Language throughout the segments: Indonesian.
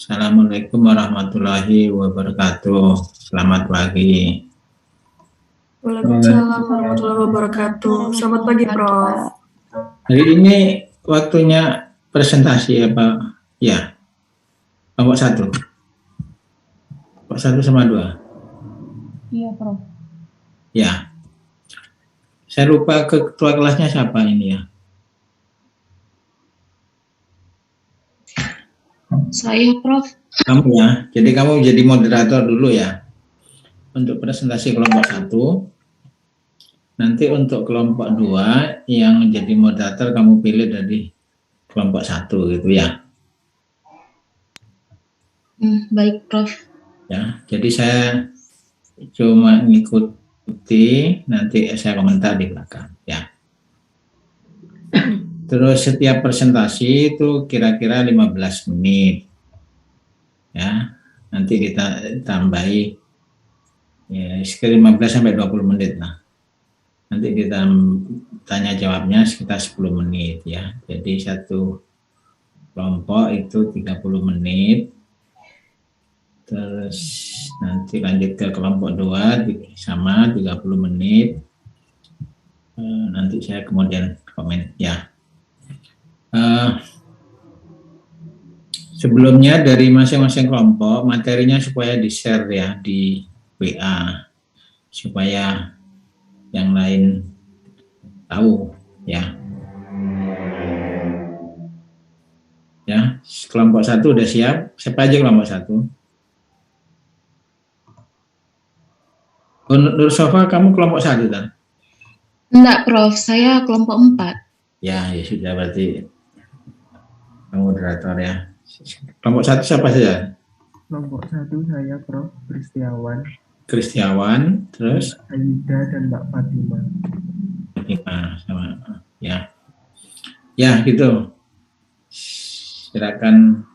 Assalamualaikum warahmatullahi wabarakatuh. Selamat pagi. Waalaikumsalam warahmatullahi wabarakatuh. Selamat pagi, Prof. Hari ini waktunya presentasi apa? Ya, kelompok 1. Kelompok 1 sama 2. Iya, Prof. Ya. Saya lupa ketua kelasnya siapa ini ya. Saya, Prof. Kamu ya. Jadi kamu jadi moderator dulu ya. Untuk presentasi kelompok 1. Nanti untuk kelompok 2 yang jadi moderator kamu pilih dari kelompok 1 gitu ya. Baik, Prof. Ya, jadi saya cuma ngikuti, nanti saya komentar di belakang ya. Terus setiap presentasi itu kira-kira 15 menit. Ya, nanti kita tambahi ya, sekitar 15 sampai 20 menit lah. Nanti kita tanya jawabnya sekitar 10 menit ya. Jadi satu kelompok itu 30 menit. Terus nanti lanjut ke kelompok 2 sama 30 menit. Nanti saya kemudian komen ya. Sebelumnya dari masing-masing kelompok materinya supaya di-share ya di WA supaya yang lain tahu ya. Ya, kelompok 1 udah siap. Siapa aja kelompok 1? Nur Sofa, kamu kelompok 1 kan? Enggak, Prof. Saya kelompok 4. Ya sudah berarti kamu moderator ya. Kelompok 1 siapa saja? Kelompok 1 saya Prof. Kristiawan, terus Aida dan Mbak Fatima. Sama ya. Ya gitu. Silakan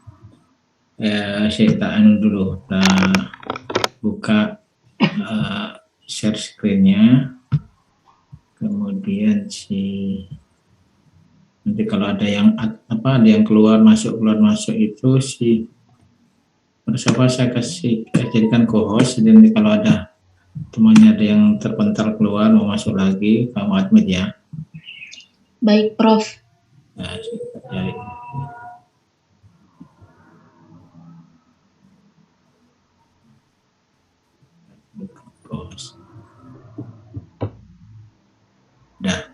saya tak dulu. Kita buka share screen-nya. Kemudian nanti kalau ada yang keluar masuk itu bersama saya jadikan co-host. Jadi kalau ada temannya ada yang terpental keluar mau masuk lagi, kamu admit ya. Baik, Prof. Nah, Udah.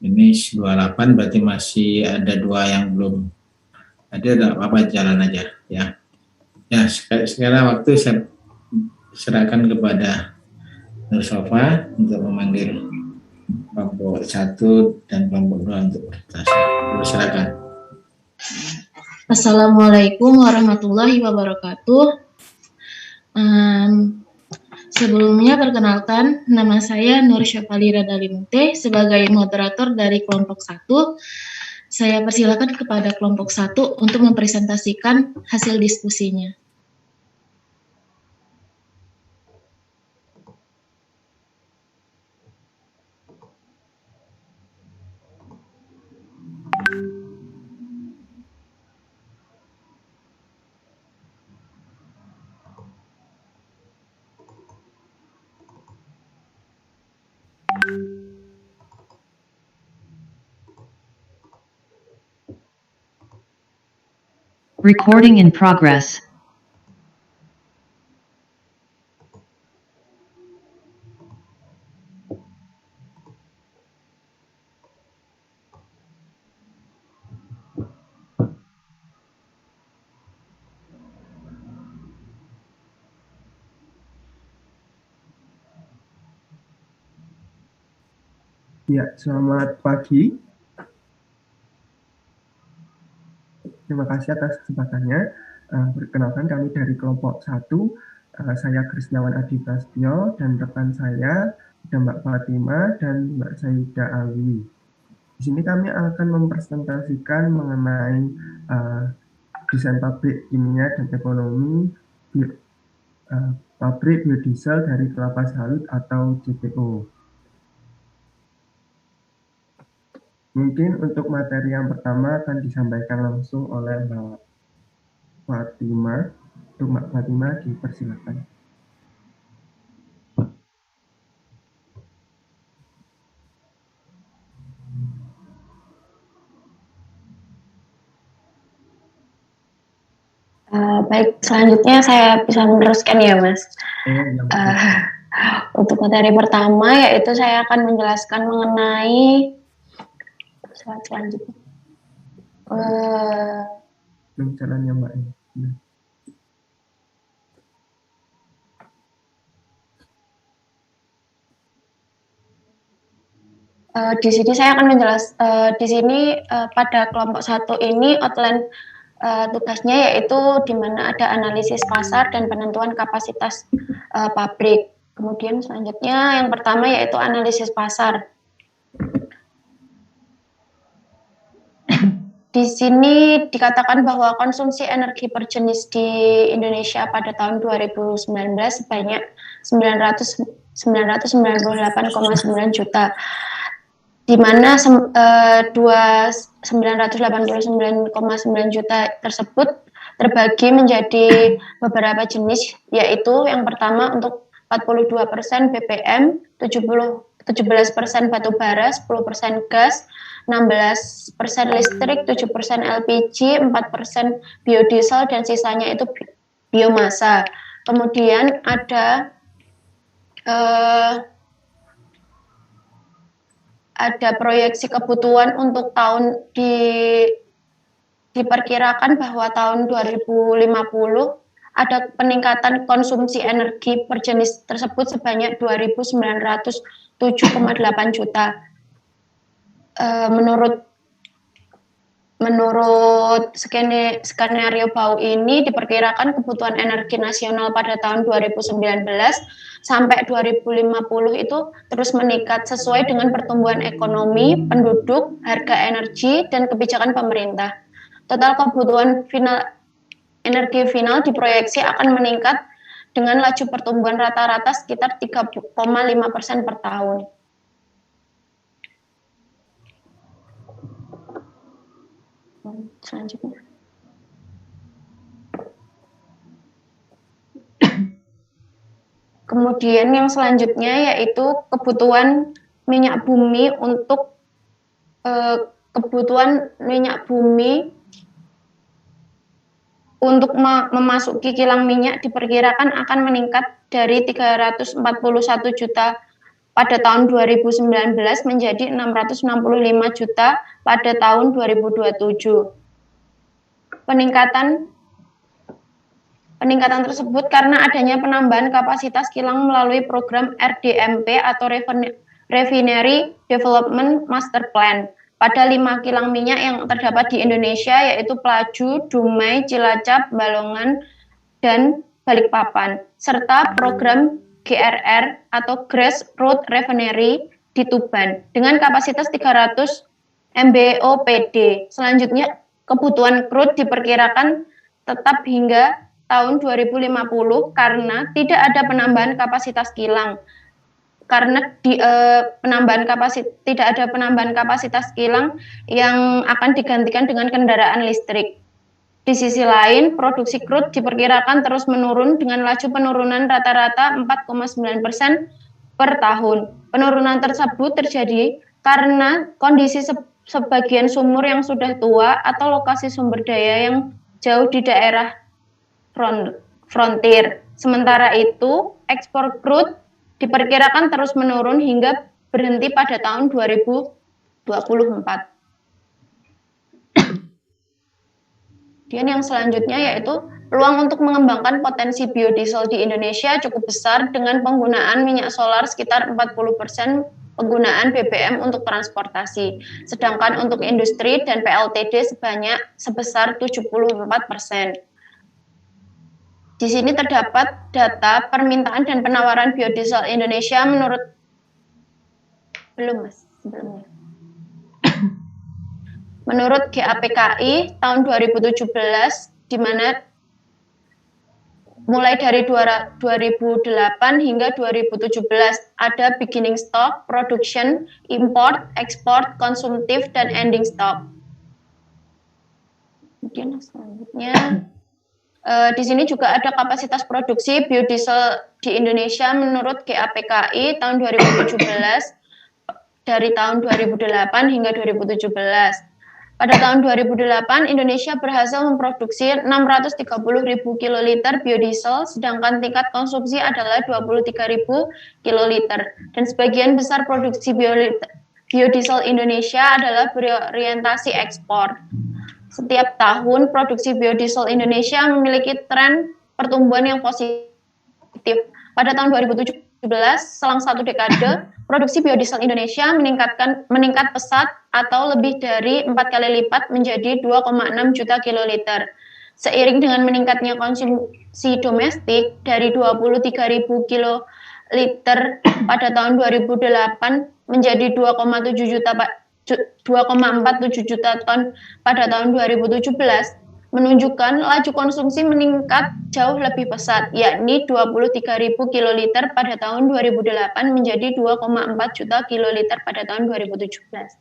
Ini 28 berarti masih ada 2 yang belum ada, enggak apa-apa, jalan aja ya. Ya, sekarang waktu saya serahkan kepada Nur Sofa untuk memanggil kelompok 1 dan kelompok 2 untuk presentasi. Silakan. Assalamualaikum warahmatullahi wabarakatuh. Sebelumnya perkenalkan, nama saya Nur Syafalira Dalimute sebagai moderator dari kelompok 1. Saya persilakan kepada kelompok 1 untuk mempresentasikan hasil diskusinya. Recording in progress. Ya, selamat pagi. Terima kasih atas kesempatannya. Perkenalkan kami dari kelompok 1. Saya Krisnawan Adi Prasetyo dan rekan saya ada Mbak Fatima dan Mbak Saida Alwi. Di sini kami akan mempresentasikan mengenai desain pabrik kimia dan ekonomi pabrik biodiesel dari kelapa sawit atau CPO. Mungkin untuk materi yang pertama akan disampaikan langsung oleh Mbak Fatima. Untuk Mbak Fatima dipersilakan. Baik, selanjutnya saya bisa meneruskan ya, Mas. Untuk materi pertama yaitu saya akan menjelaskan mengenai slide selanjutnya. Jalannya Mbak. Di sini saya akan di sini pada kelompok 1 ini outline tugasnya yaitu di mana ada analisis pasar dan penentuan kapasitas pabrik. Kemudian selanjutnya yang pertama yaitu analisis pasar. Di sini dikatakan bahwa konsumsi energi per jenis di Indonesia pada tahun 2019 sebanyak 998,9 juta, di mana 989,9 juta tersebut terbagi menjadi beberapa jenis, yaitu yang pertama untuk 42% BBM, 17% batu bara, 10% gas, 16% listrik, 7% LPG, 4% biodiesel, dan sisanya itu biomasa. Kemudian ada proyeksi kebutuhan untuk diperkirakan bahwa tahun 2050 ada peningkatan konsumsi energi per jenis tersebut sebanyak 2.907,8 juta. Menurut skenario bawah ini diperkirakan kebutuhan energi nasional pada tahun 2019 sampai 2050 itu terus meningkat sesuai dengan pertumbuhan ekonomi, penduduk, harga energi, dan kebijakan pemerintah. Total kebutuhan energi final diproyeksi akan meningkat dengan laju pertumbuhan rata-rata sekitar 3,5% per tahun. Selanjutnya. Kemudian yang selanjutnya yaitu kebutuhan minyak bumi untuk memasuki kilang minyak diperkirakan akan meningkat dari 341 juta pada tahun 2019 menjadi 665 juta pada tahun 2027. Peningkatan tersebut karena adanya penambahan kapasitas kilang melalui program RDMP atau Refinery Development Master Plan pada 5 kilang minyak yang terdapat di Indonesia, yaitu Pelaju, Dumai, Cilacap, Balongan, dan Balikpapan, serta program GRR atau Grassroots Refinery di Tuban dengan kapasitas 300 MBOPD. Selanjutnya, kebutuhan crude diperkirakan tetap hingga tahun 2050 karena tidak ada penambahan kapasitas kilang. Karena tidak ada penambahan kapasitas kilang yang akan digantikan dengan kendaraan listrik. Di sisi lain, produksi crude diperkirakan terus menurun dengan laju penurunan rata-rata 4,9% per tahun. Penurunan tersebut terjadi karena kondisi sebagian sumur yang sudah tua atau lokasi sumber daya yang jauh di daerah frontier. Sementara itu, ekspor crude diperkirakan terus menurun hingga berhenti pada tahun 2024. Dan yang selanjutnya yaitu peluang untuk mengembangkan potensi biodiesel di Indonesia cukup besar dengan penggunaan minyak solar sekitar 40% penggunaan BBM untuk transportasi, sedangkan untuk industri dan PLTD sebesar 74%. Di sini terdapat data permintaan dan penawaran biodiesel Indonesia menurut GAPKI tahun 2017, di mana mulai dari 2008 hingga 2017 ada beginning stock, production, import, export, konsumtif, dan ending stock. Kemudian selanjutnya, di sini juga ada kapasitas produksi biodiesel di Indonesia menurut GAPKI tahun 2017 dari tahun 2008 hingga 2017. Pada tahun 2008, Indonesia berhasil memproduksi 630.000 kiloliter biodiesel, sedangkan tingkat konsumsi adalah 23.000 kiloliter. Dan sebagian besar produksi biodiesel Indonesia adalah berorientasi ekspor. Setiap tahun, produksi biodiesel Indonesia memiliki tren pertumbuhan yang positif. Pada tahun 2017, selang satu dekade, produksi biodiesel Indonesia meningkat pesat atau lebih dari 4 kali lipat menjadi 2,6 juta kiloliter. Seiring dengan meningkatnya konsumsi domestik dari 23.000 kiloliter pada tahun 2008 menjadi 2,47 juta ton pada tahun 2017, menunjukkan laju konsumsi meningkat jauh lebih pesat, yakni 23.000 kiloliter pada tahun 2008 menjadi 2,4 juta kiloliter pada tahun 2017.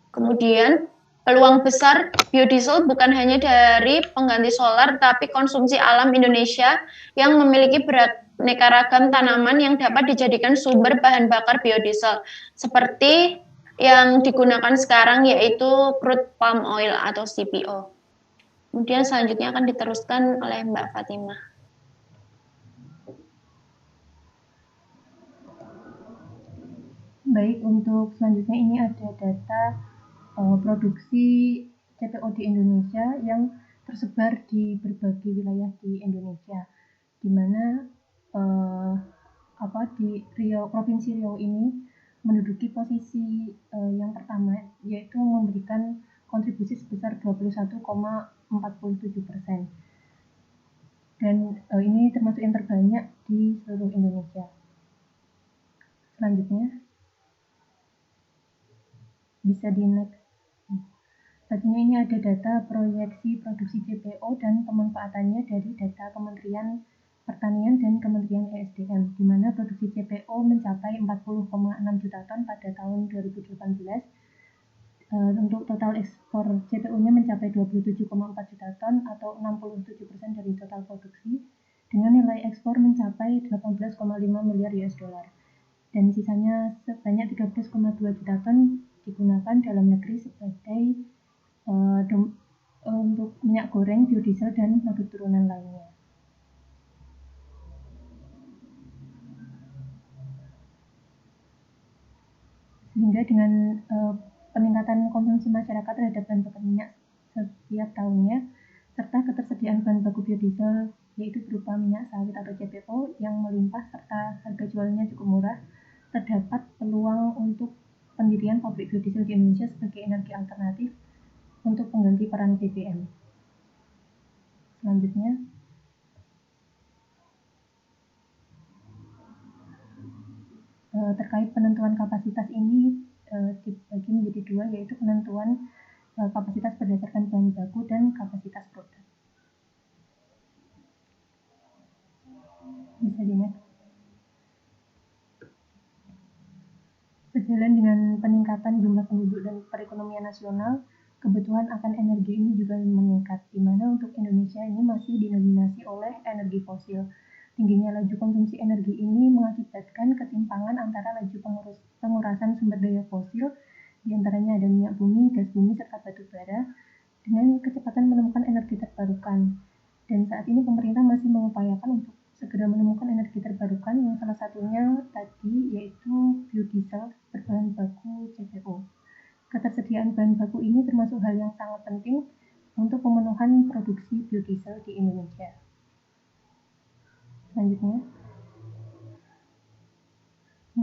Kemudian, peluang besar biodiesel bukan hanya dari pengganti solar, tapi konsumsi alam Indonesia yang memiliki beraneka ragam tanaman yang dapat dijadikan sumber bahan bakar biodiesel, seperti yang digunakan sekarang yaitu crude palm oil atau CPO. Kemudian selanjutnya akan diteruskan oleh Mbak Fatimah. Baik, untuk selanjutnya ini ada data produksi CPO di Indonesia yang tersebar di berbagai wilayah di Indonesia, di mana di Provinsi Riau ini menduduki posisi yang pertama, yaitu memberikan kontribusi sebesar 21,47%. Dan ini termasuk yang terbanyak di seluruh Indonesia. Selanjutnya, bisa di next. Selanjutnya ini ada data proyeksi produksi CPO dan pemanfaatannya dari data Kementerian Pertanian dan Kementerian ESDM, di mana produksi CPO mencapai 40,6 juta ton pada tahun 2018. Untuk total ekspor CPO-nya mencapai 27,4 juta ton atau 67% dari total produksi, dengan nilai ekspor mencapai 18,5 miliar US dollar. Dan sisanya sebanyak 13,2 juta ton digunakan dalam negeri sebagai untuk minyak goreng, biodiesel, dan produk turunan lainnya. Sehingga dengan peningkatan konsumsi masyarakat terhadap bahan bakar minyak setiap tahunnya, serta ketersediaan bahan baku biodiesel yaitu berupa minyak sawit atau CPO yang melimpah serta harga jualnya cukup murah, terdapat peluang untuk pendirian pabrik biodiesel di Indonesia sebagai energi alternatif untuk pengganti peran BBM. Selanjutnya, terkait penentuan kapasitas ini dibagi menjadi dua, yaitu penentuan kapasitas berdasarkan bahan baku dan kapasitas produk. Bisa di next. Sejalan dengan peningkatan jumlah penduduk dan perekonomian nasional, kebutuhan akan energi ini juga meningkat, di mana untuk Indonesia ini masih didominasi oleh energi fosil. Tingginya laju konsumsi energi ini mengakibatkan ketimpangan antara laju pengurasan sumber daya fosil, diantaranya ada minyak bumi, gas bumi, serta batu bara, dengan kecepatan menemukan energi terbarukan. Dan saat ini pemerintah masih mengupayakan untuk segera menemukan energi terbarukan, yang salah satunya tadi yaitu biodiesel berbahan baku CPO. Ketersediaan bahan baku ini termasuk hal yang sangat penting untuk pemenuhan produksi biodiesel di Indonesia. Selanjutnya,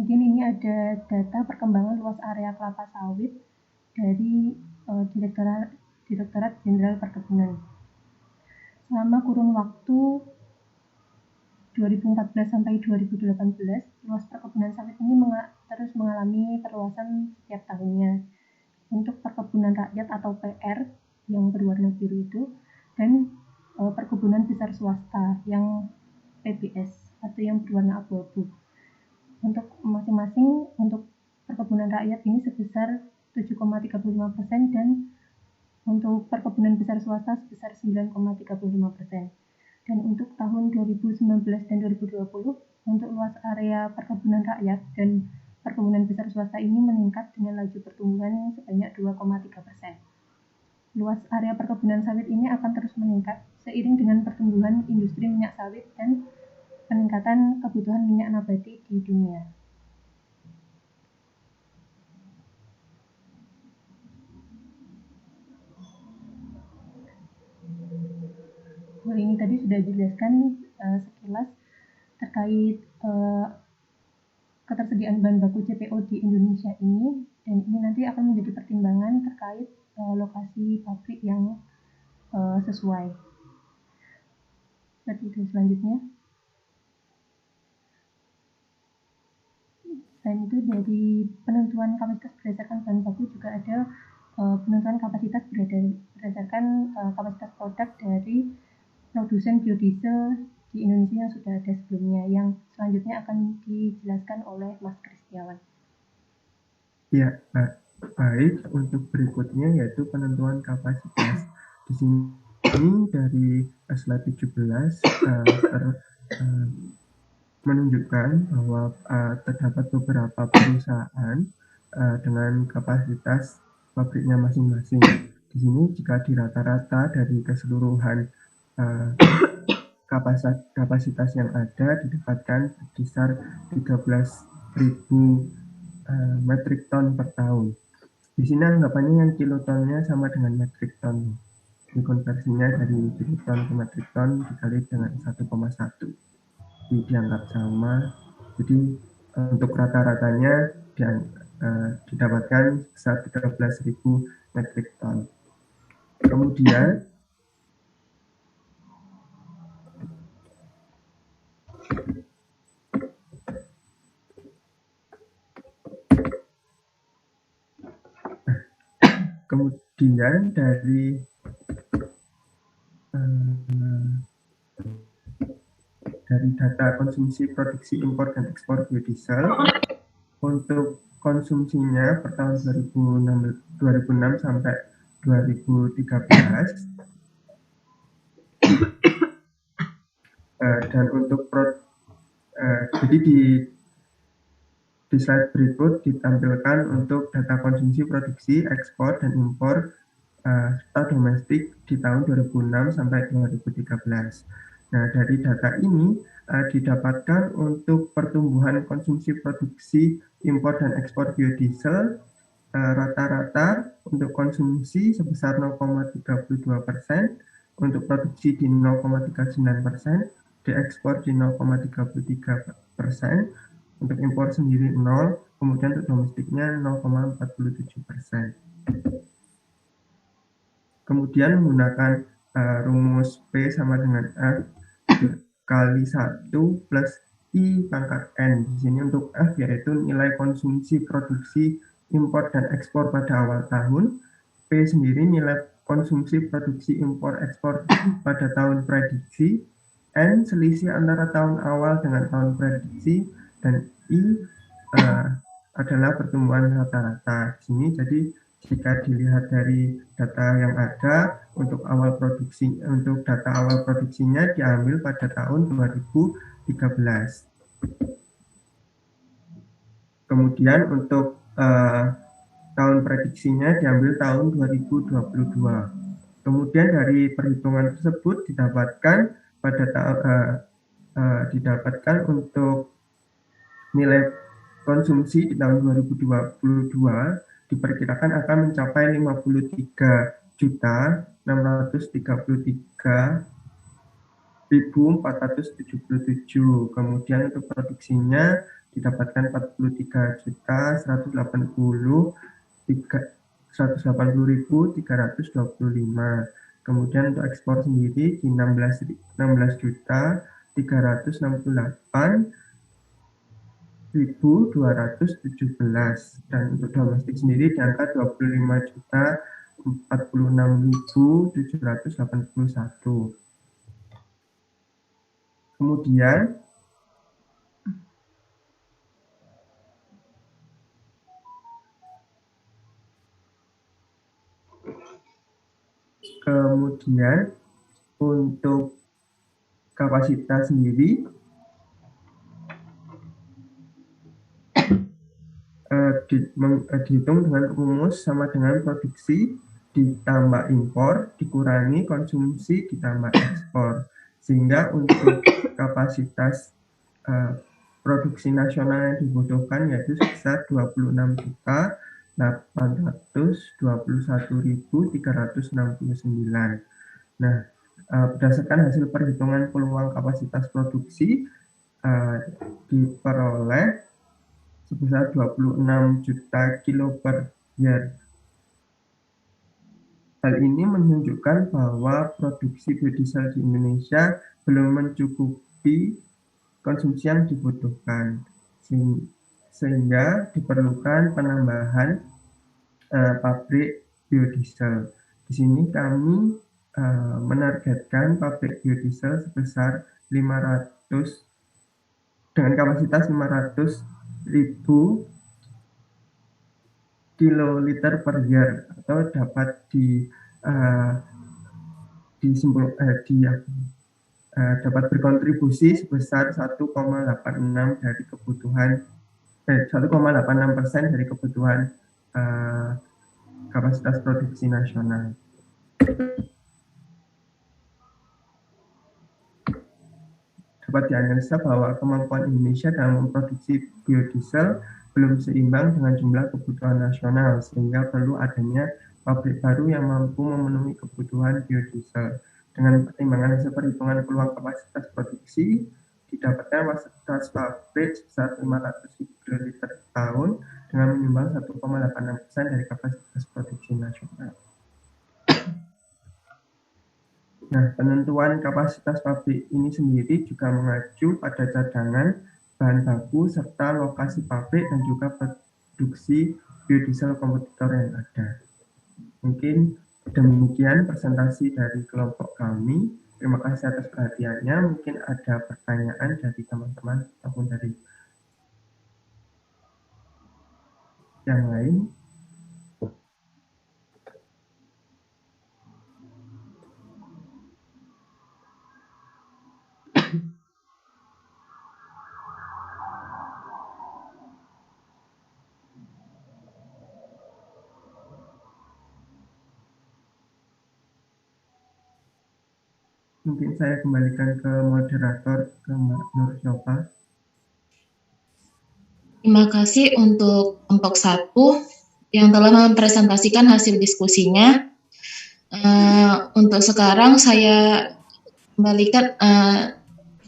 Kemudian ini ada data perkembangan luas area kelapa sawit dari Direktorat Jenderal Perkebunan. Selama kurun waktu 2014 sampai 2018, luas perkebunan sawit ini terus mengalami perluasan setiap tahunnya. Untuk perkebunan rakyat atau PR yang berwarna biru itu, dan perkebunan besar swasta yang PBS atau yang berwarna abu-abu. Untuk masing-masing, untuk perkebunan rakyat ini sebesar 7,35% dan untuk perkebunan besar swasta sebesar 9,35%. Dan untuk tahun 2019 dan 2020, untuk luas area perkebunan rakyat dan perkebunan besar swasta ini meningkat dengan laju pertumbuhan sebanyak 2,3%. Luas area perkebunan sawit ini akan terus meningkat seiring dengan pertumbuhan industri minyak sawit dan peningkatan kebutuhan minyak nabati di dunia. Ini tadi sudah dijelaskan sekilas terkait ketersediaan bahan baku CPO di Indonesia ini, dan ini nanti akan menjadi pertimbangan terkait lokasi pabrik yang sesuai. Seperti itu. Selanjutnya, selain itu dari penentuan kapasitas berdasarkan bahan baku juga ada penentuan kapasitas berdasarkan kapasitas produk dari produsen biodiesel di Indonesia yang sudah ada sebelumnya, yang selanjutnya akan dijelaskan oleh Mas Kristiawan. Ya, baik. Untuk berikutnya yaitu penentuan kapasitas. Di sini dari slide 17 menunjukkan bahwa terdapat beberapa perusahaan dengan kapasitas pabriknya masing-masing. Di sini jika dirata-rata dari keseluruhan kapasitas yang ada didapatkan sebesar 13.000 metrik ton per tahun. Di sini anggapannya yang kilotonnya sama dengan metrik ton. Di konversinya dari kiloton ke metrik ton dikali dengan 1,1. Dianggap sama. Jadi untuk rata-ratanya didapatkan sebesar 13.000 metrik ton. Kemudian dari data konsumsi, produksi, impor, dan ekspor biodiesel, untuk konsumsinya per tahun 2006 sampai 2013, dan untuk jadi di slide berikut ditampilkan untuk data konsumsi, produksi, ekspor, dan impor serta domestik di tahun 2006 sampai 2013. Nah, dari data ini didapatkan untuk pertumbuhan konsumsi, produksi, impor, dan ekspor biodiesel rata-rata untuk konsumsi sebesar 0,32%, untuk produksi di 0,39%, diekspor di 0,33%, untuk impor sendiri 0, kemudian untuk domestiknya 0,47%. Kemudian menggunakan rumus P sama dengan F kali 1 plus I pangkat N. Di sini untuk F yaitu nilai konsumsi, produksi, impor, dan ekspor pada awal tahun. P sendiri nilai konsumsi, produksi, impor, ekspor pada tahun prediksi. N selisih antara tahun awal dengan tahun prediksi. Dan I adalah pertumbuhan rata-rata. Di sini jadi jika dilihat dari data yang ada untuk data awal produksinya diambil pada tahun 2013. Kemudian untuk tahun prediksinya diambil tahun 2022. Kemudian dari perhitungan tersebut didapatkan untuk nilai konsumsi di tahun 2022 diperkirakan akan mencapai 53.633.477. Kemudian untuk produksinya didapatkan 43.180.325. Kemudian untuk ekspor sendiri di 16.217 dan untuk domestik sendiri di angka 25.046.781. Kemudian untuk kapasitas sendiri dihitung dengan rumus sama dengan produksi ditambah impor dikurangi konsumsi ditambah ekspor, sehingga untuk kapasitas produksi nasional yang dibutuhkan yaitu sebesar 26.821.369. Nah, berdasarkan hasil perhitungan peluang kapasitas produksi diperoleh sebesar 26 juta kilo per year. Hal ini menunjukkan bahwa produksi biodiesel di Indonesia belum mencukupi konsumsi yang dibutuhkan, sehingga diperlukan penambahan pabrik biodiesel. Di sini kami menargetkan pabrik biodiesel sebesar 500 dengan kapasitas 500.000 kiloliter per year, atau dapat dapat berkontribusi sebesar 1,86% dari kebutuhan 1,86% dari kebutuhan kapasitas produksi nasional. Dapat dianalisa bahwa kemampuan Indonesia dalam memproduksi biodiesel belum seimbang dengan jumlah kebutuhan nasional, sehingga perlu adanya pabrik baru yang mampu memenuhi kebutuhan biodiesel. Dengan pertimbangan hasil perhitungan peluang kapasitas produksi, didapatkan kapasitas pabrik sebesar 500 kiloliter per tahun dengan menyumbang 1,86% dari kapasitas produksi nasional. Nah, penentuan kapasitas pabrik ini sendiri juga mengacu pada cadangan bahan baku serta lokasi pabrik dan juga produksi biodiesel kompetitor yang ada. Mungkin demikian presentasi dari kelompok kami. Terima kasih atas perhatiannya. Mungkin ada pertanyaan dari teman-teman ataupun dari yang lain. Mungkin saya kembalikan ke moderator, ke Mbak Nur Syofa. Terima kasih untuk kelompok 1 yang telah mempresentasikan hasil diskusinya. Untuk sekarang saya kembalikan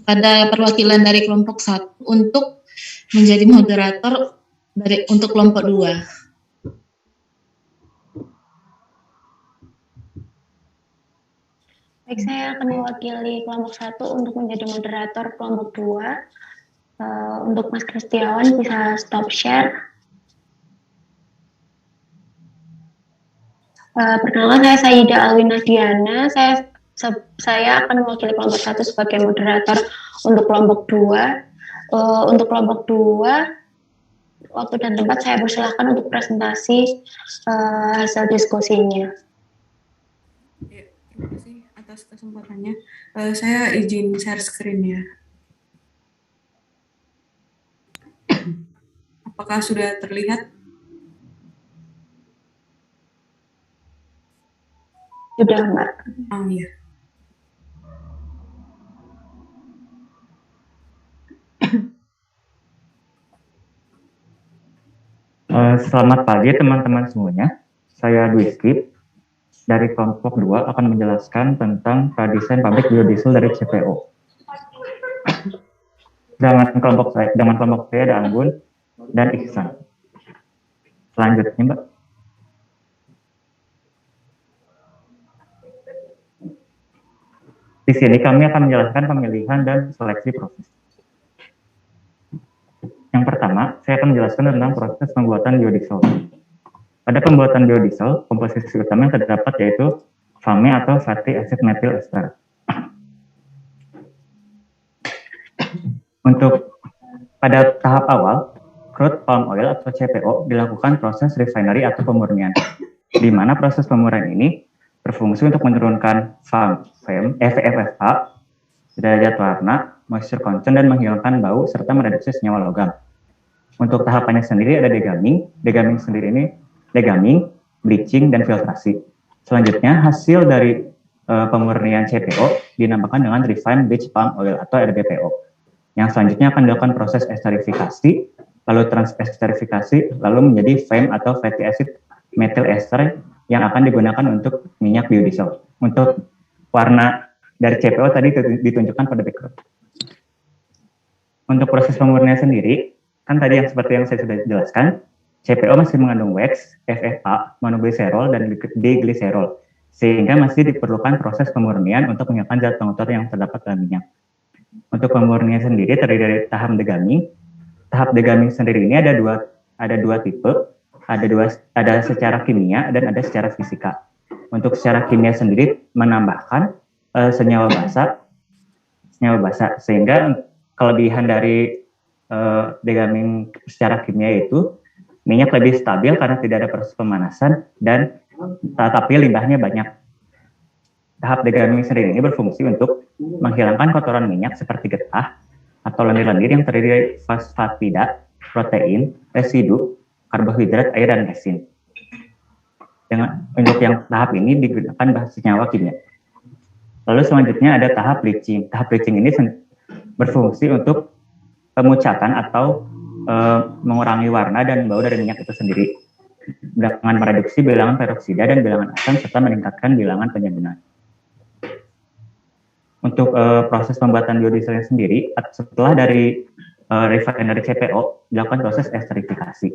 pada perwakilan dari kelompok 1 untuk menjadi moderator untuk kelompok 2. Baik, saya akan mewakili kelompok 1 untuk menjadi moderator kelompok 2. Untuk Mas Kristiawan bisa stop share. Perkenalkan, saya Sayyida Alwina Diana. Saya akan mewakili kelompok 1 sebagai moderator untuk kelompok 2. Untuk kelompok 2, waktu dan tempat saya persilahkan untuk presentasi hasil diskusinya. Ya, terima kasih atas kesempatannya. Saya izin share screen ya. Apakah sudah terlihat? Sudah, Mbak. Oh iya. Selamat pagi teman-teman semuanya. Saya Dwi Skip dari kelompok 2 akan menjelaskan tentang pradesain pabrik biodiesel dari CPO. Dengan kelompok saya ada Anggun dan Ihsan. Selanjutnya, Mbak. Di sini kami akan menjelaskan pemilihan dan seleksi proses. Yang pertama, saya akan menjelaskan tentang proses pembuatan biodiesel. Pada pembuatan biodiesel, komposisi utama yang terdapat yaitu FAME atau fatty acid methyl ester. Untuk pada tahap awal, crude palm oil atau CPO dilakukan proses refinery atau pemurnian, di mana proses pemurnian ini berfungsi untuk menurunkan FFA, derajat warna, moisture content, dan menghilangkan bau serta mereduksi senyawa logam. Untuk tahapannya sendiri ada degamming, bleaching, dan filtrasi. Selanjutnya hasil dari pemurnian CPO dinamakan dengan refined bleach palm oil atau RBPO. Yang selanjutnya akan dilakukan proses esterifikasi, lalu transesterifikasi, lalu menjadi FAME atau fatty acid methyl ester yang akan digunakan untuk minyak biodiesel. Untuk warna dari CPO tadi ditunjukkan pada background. Untuk proses pemurnian sendiri, kan tadi yang seperti yang saya sudah jelaskan, CPO masih mengandung wax, FFA, monogliserol, dan diglycerol, sehingga masih diperlukan proses pemurnian untuk menghilangkan zat pengotor yang terdapat dalam minyak. Untuk pemurnian sendiri terdiri dari tahap degamming. Tahap degamming sendiri ini ada dua tipe, ada secara kimia dan ada secara fisika. Untuk secara kimia sendiri menambahkan senyawa basa, sehingga kelebihan dari degamming secara kimia itu minyak lebih stabil karena tidak ada proses pemanasan dan tapi limbahnya banyak. Tahap degamming sendiri ini berfungsi untuk menghilangkan kotoran minyak seperti getah atau lendir-lendir yang terdiri dari fosfatida, protein, residu, karbohidrat, air, dan resin. Untuk yang tahap ini digunakan bahan senyawa kimia. Lalu selanjutnya ada tahap bleaching. Tahap bleaching ini berfungsi untuk pemucatan atau mengurangi warna dan bau dari minyak itu sendiri dengan mereduksi bilangan peroksida dan bilangan asam serta meningkatkan bilangan penyebunan. Untuk proses pembuatan biodieselnya sendiri, setelah dari refinery CPO dilakukan proses esterifikasi.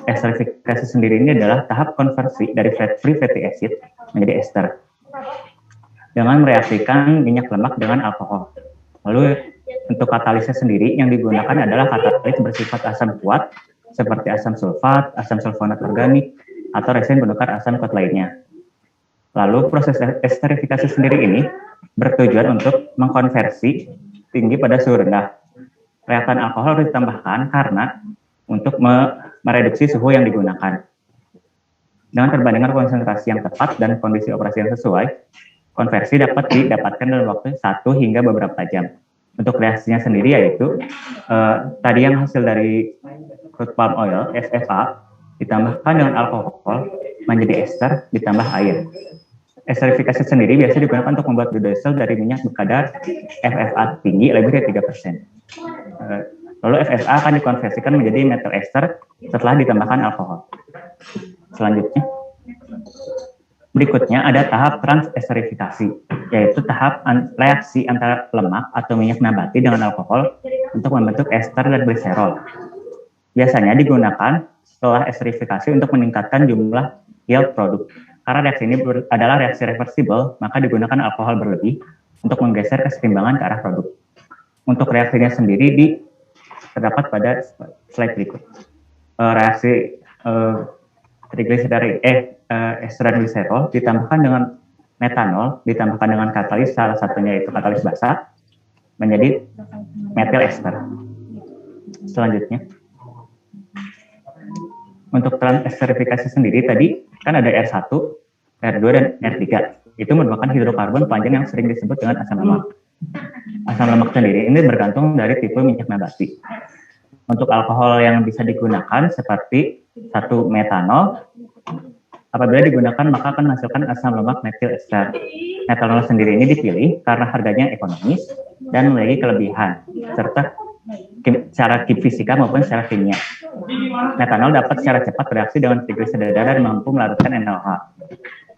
Esterifikasi sendiri ini adalah tahap konversi dari free fatty acid menjadi ester dengan mereaksikan minyak lemak dengan alkohol. Lalu untuk katalisnya sendiri yang digunakan adalah katalis bersifat asam kuat seperti asam sulfat, asam sulfonat organik, atau resin penukar asam kuat lainnya. Lalu proses esterifikasi sendiri ini bertujuan untuk mengkonversi tinggi pada suhu rendah. Reaktan alkohol harus ditambahkan karena untuk mereduksi suhu yang digunakan. Dengan perbandingan konsentrasi yang tepat dan kondisi operasi yang sesuai, konversi dapat didapatkan dalam waktu 1 hingga beberapa jam. Untuk reaksinya sendiri yaitu tadi yang hasil dari crude palm oil, FFA, ditambahkan dengan alkohol menjadi ester ditambah air. Esterifikasi sendiri biasa digunakan untuk membuat biodiesel dari minyak berkadar FFA tinggi lebih dari 3%. Lalu FFA akan dikonversikan menjadi methyl ester setelah ditambahkan alkohol. Selanjutnya, berikutnya ada tahap transesterifikasi, yaitu tahap reaksi antara lemak atau minyak nabati dengan alkohol untuk membentuk ester dan gliserol. Biasanya digunakan setelah esterifikasi untuk meningkatkan jumlah yield produk. Karena reaksi ini adalah reaksi reversible, maka digunakan alkohol berlebih untuk menggeser kesetimbangan ke arah produk. Untuk reaksinya sendiri terdapat pada slide berikut. Reaksi ester dan gliserol ditambahkan dengan metanol, ditambahkan dengan katalis, salah satunya itu katalis basa, menjadi methyl ester. Selanjutnya, untuk transesterifikasi sendiri tadi kan ada R1, R2, dan R3. Itu merupakan hidrokarbon panjang yang sering disebut dengan asam lemak. Asam lemak sendiri ini bergantung dari tipe minyak nabati. Untuk alkohol yang bisa digunakan seperti 1 metanol, apabila digunakan maka akan menghasilkan asam lemak methyl ester. Metanol sendiri ini dipilih karena harganya ekonomis dan memiliki kelebihan, serta secara fisika maupun secara kimia. Metanol dapat secara cepat bereaksi dengan trigliserida dan mampu melarutkan NaOH.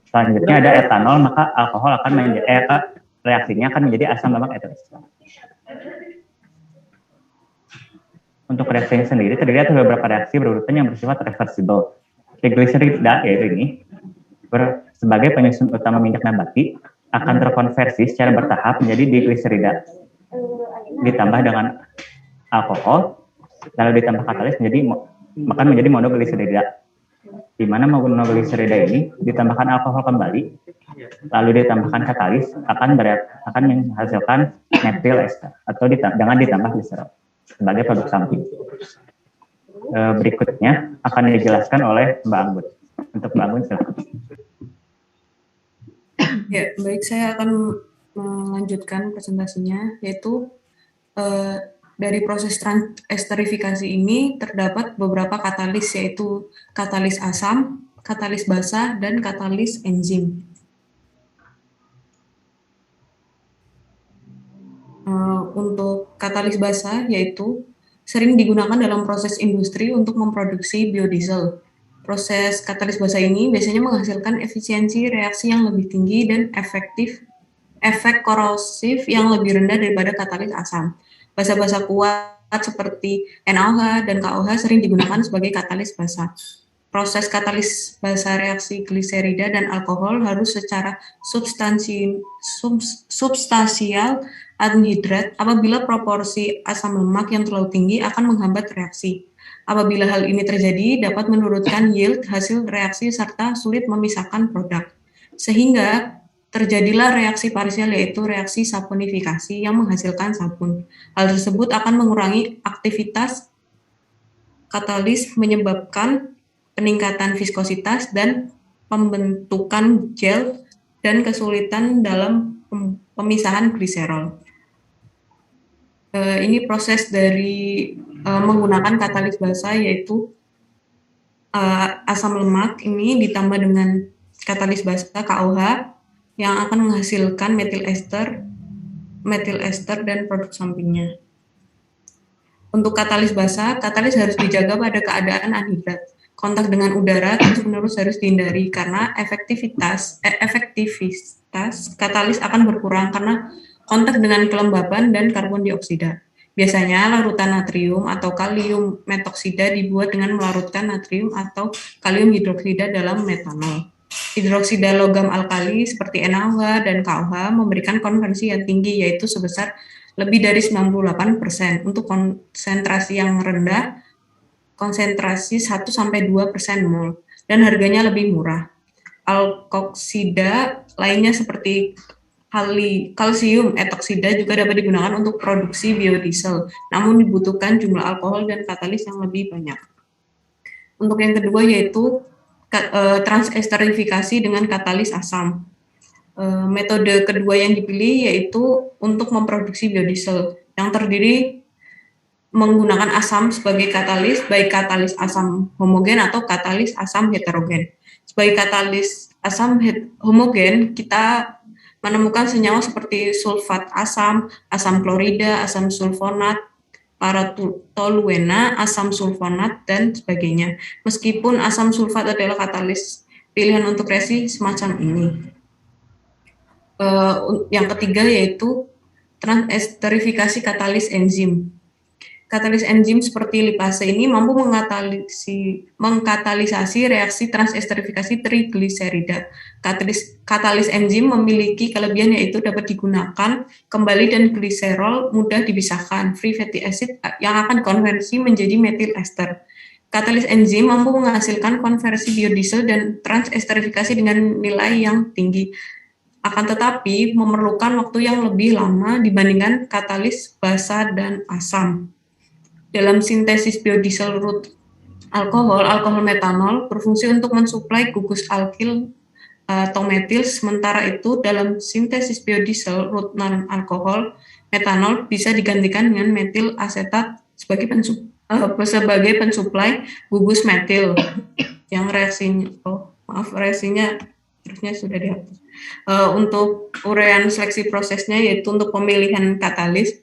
Selanjutnya ada etanol, maka reaksinya akan menjadi asam lemak etil ester. Untuk reaksinya sendiri terdiri atas beberapa reaksi berurutan yang bersifat reversible. Trigliserida yaitu ini sebagai penyusun utama minyak nabati akan terkonversi secara bertahap menjadi digliserida, ditambah dengan alkohol, lalu ditambah katalis menjadi monogliserida. Di mana monogliserida ini ditambahkan alkohol kembali, lalu ditambahkan katalis akan menghasilkan methyl ester atau dengan ditambah gliserol sebagai produk samping. Berikutnya akan dijelaskan oleh Mbak Anggun. Untuk Mbak Anggun silakan. Ya, baik, saya akan melanjutkan presentasinya, yaitu dari proses esterifikasi ini terdapat beberapa katalis, yaitu katalis asam, katalis basa, dan katalis enzim. Untuk katalis basa, yaitu sering digunakan dalam proses industri untuk memproduksi biodiesel. Proses katalis basa ini biasanya menghasilkan efisiensi reaksi yang lebih tinggi dan efek korosif yang lebih rendah daripada katalis asam. Basa-basa kuat seperti NaOH dan KOH sering digunakan sebagai katalis basa. Proses katalis basa reaksi gliserida dan alkohol harus secara substansial anhidrat apabila proporsi asam lemak yang terlalu tinggi akan menghambat reaksi. Apabila hal ini terjadi, dapat menurunkan yield hasil reaksi serta sulit memisahkan produk. Sehingga terjadilah reaksi parsial, yaitu reaksi saponifikasi yang menghasilkan sabun. Hal tersebut akan mengurangi aktivitas katalis, menyebabkan peningkatan viskositas dan pembentukan gel dan kesulitan dalam pemisahan gliserol. Ini proses dari menggunakan katalis basa, yaitu asam lemak ini ditambah dengan katalis basa KOH yang akan menghasilkan metil ester dan produk sampingnya. Untuk katalis basa, katalis harus dijaga pada keadaan anhidrat. Kontak dengan udara terus-menerus harus dihindari karena efektivitas katalis akan berkurang karena kontak dengan kelembaban dan karbon dioksida. Biasanya larutan natrium atau kalium metoksida dibuat dengan melarutkan natrium atau kalium hidroksida dalam metanol. Hidroksida logam alkali seperti NaOH dan KOH memberikan konversi yang tinggi, yaitu sebesar lebih dari 98%. Untuk konsentrasi yang rendah, konsentrasi 1-2% mol, dan harganya lebih murah. Alkoksida lainnya seperti kalsium etoksida juga dapat digunakan untuk produksi biodiesel, namun dibutuhkan jumlah alkohol dan katalis yang lebih banyak. Untuk yang kedua yaitu transesterifikasi dengan katalis asam. Metode kedua yang dipilih yaitu untuk memproduksi biodiesel yang terdiri menggunakan asam sebagai katalis, baik katalis asam homogen atau katalis asam heterogen. Sebagai katalis asam homogen, kita menemukan senyawa seperti sulfat asam, asam klorida, asam sulfonat, paratoluena, asam sulfonat, dan sebagainya. Meskipun asam sulfat adalah katalis pilihan untuk reaksi semacam ini. Yang ketiga yaitu transesterifikasi katalis enzim. Katalis enzim seperti lipase ini mampu mengkatalisasi reaksi transesterifikasi trigliserida. Katalis enzim memiliki kelebihan yaitu dapat digunakan kembali dan gliserol mudah dipisahkan, free fatty acid yang akan dikonversi menjadi metil ester. Katalis enzim mampu menghasilkan konversi biodiesel dan transesterifikasi dengan nilai yang tinggi. Akan tetapi memerlukan waktu yang lebih lama dibandingkan katalis basa dan asam. Dalam sintesis biodiesel root alkohol metanol berfungsi untuk mensuplai gugus alkil atau metil, sementara itu dalam sintesis biodiesel root non-alkohol metanol bisa digantikan dengan metil asetat sebagai pensuplai gugus metil yang reaksinya harusnya sudah dihapus. Untuk uraian seleksi prosesnya yaitu untuk pemilihan katalis,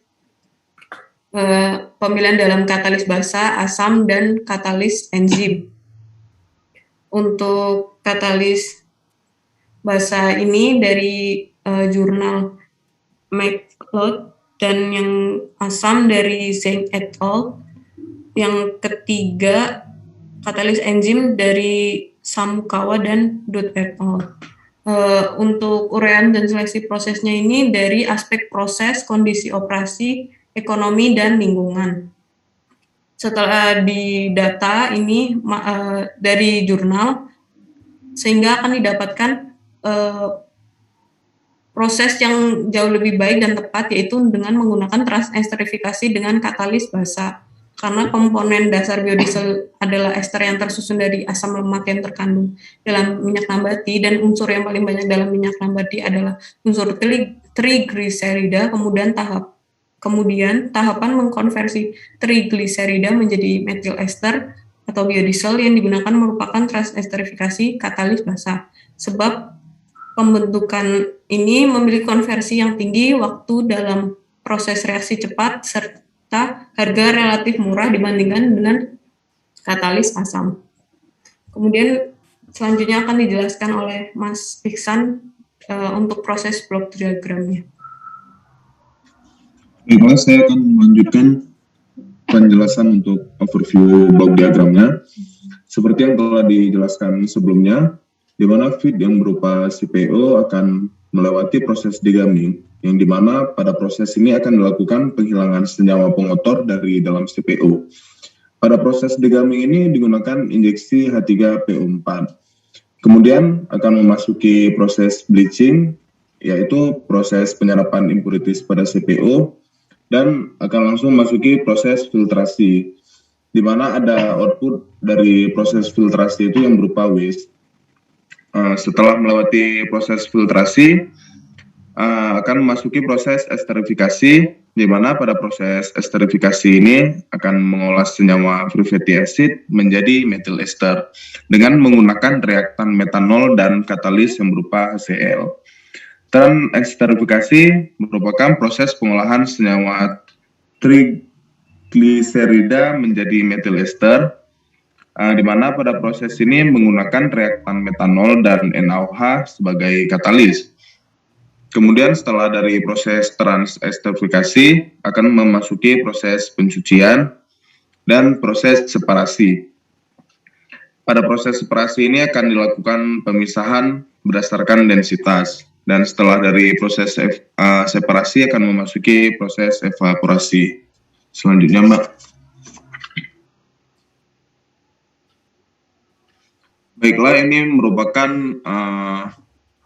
pemilihan dalam katalis basa, asam, dan katalis enzim. Untuk katalis basa ini dari jurnal McLeod dan yang asam dari Zeng et al. yang ketiga, katalis enzim dari Samukawa dan Dot et al. Untuk uraian dan seleksi prosesnya ini dari aspek proses, kondisi operasi, ekonomi, dan lingkungan. Setelah didata ini dari jurnal, sehingga akan didapatkan proses yang jauh lebih baik dan tepat, yaitu dengan menggunakan transesterifikasi dengan katalis basa. Karena komponen dasar biodiesel adalah ester yang tersusun dari asam lemak yang terkandung dalam minyak nabati, dan unsur yang paling banyak dalam minyak nabati adalah unsur trigliserida. Kemudian tahapan mengkonversi trigliserida menjadi metil ester atau biodiesel yang digunakan merupakan transesterifikasi katalis basa. Sebab pembentukan ini memiliki konversi yang tinggi, waktu dalam proses reaksi cepat, serta harga relatif murah dibandingkan dengan katalis asam. Kemudian selanjutnya akan dijelaskan oleh Mas Iksan untuk proses block diagramnya. Baiklah, saya akan melanjutkan penjelasan untuk overview block diagramnya. Seperti yang telah dijelaskan sebelumnya, di mana feed yang berupa CPO akan melewati proses degamming, yang dimana pada proses ini akan dilakukan penghilangan senyawa pengotor dari dalam CPO. Pada proses degamming ini digunakan injeksi H3PO4. Kemudian akan memasuki proses bleaching, yaitu proses penyerapan impurities pada CPO, dan akan langsung memasuki proses filtrasi, di mana ada output dari proses filtrasi itu yang berupa waste. Setelah melewati proses filtrasi, akan memasuki proses esterifikasi, di mana pada proses esterifikasi ini akan mengolah senyawa free fatty acid menjadi methyl ester dengan menggunakan reaktan metanol dan katalis yang berupa HCl. Esterifikasi merupakan proses pengolahan senyawa trigliserida menjadi methyl ester, di mana pada proses ini menggunakan reaktan metanol dan NaOH sebagai katalis. Kemudian setelah dari proses transesterifikasi akan memasuki proses pencucian dan proses separasi. Pada proses separasi ini akan dilakukan pemisahan berdasarkan densitas, dan setelah dari proses separasi akan memasuki proses evaporasi. Selanjutnya, Mbak. Baiklah, ini merupakan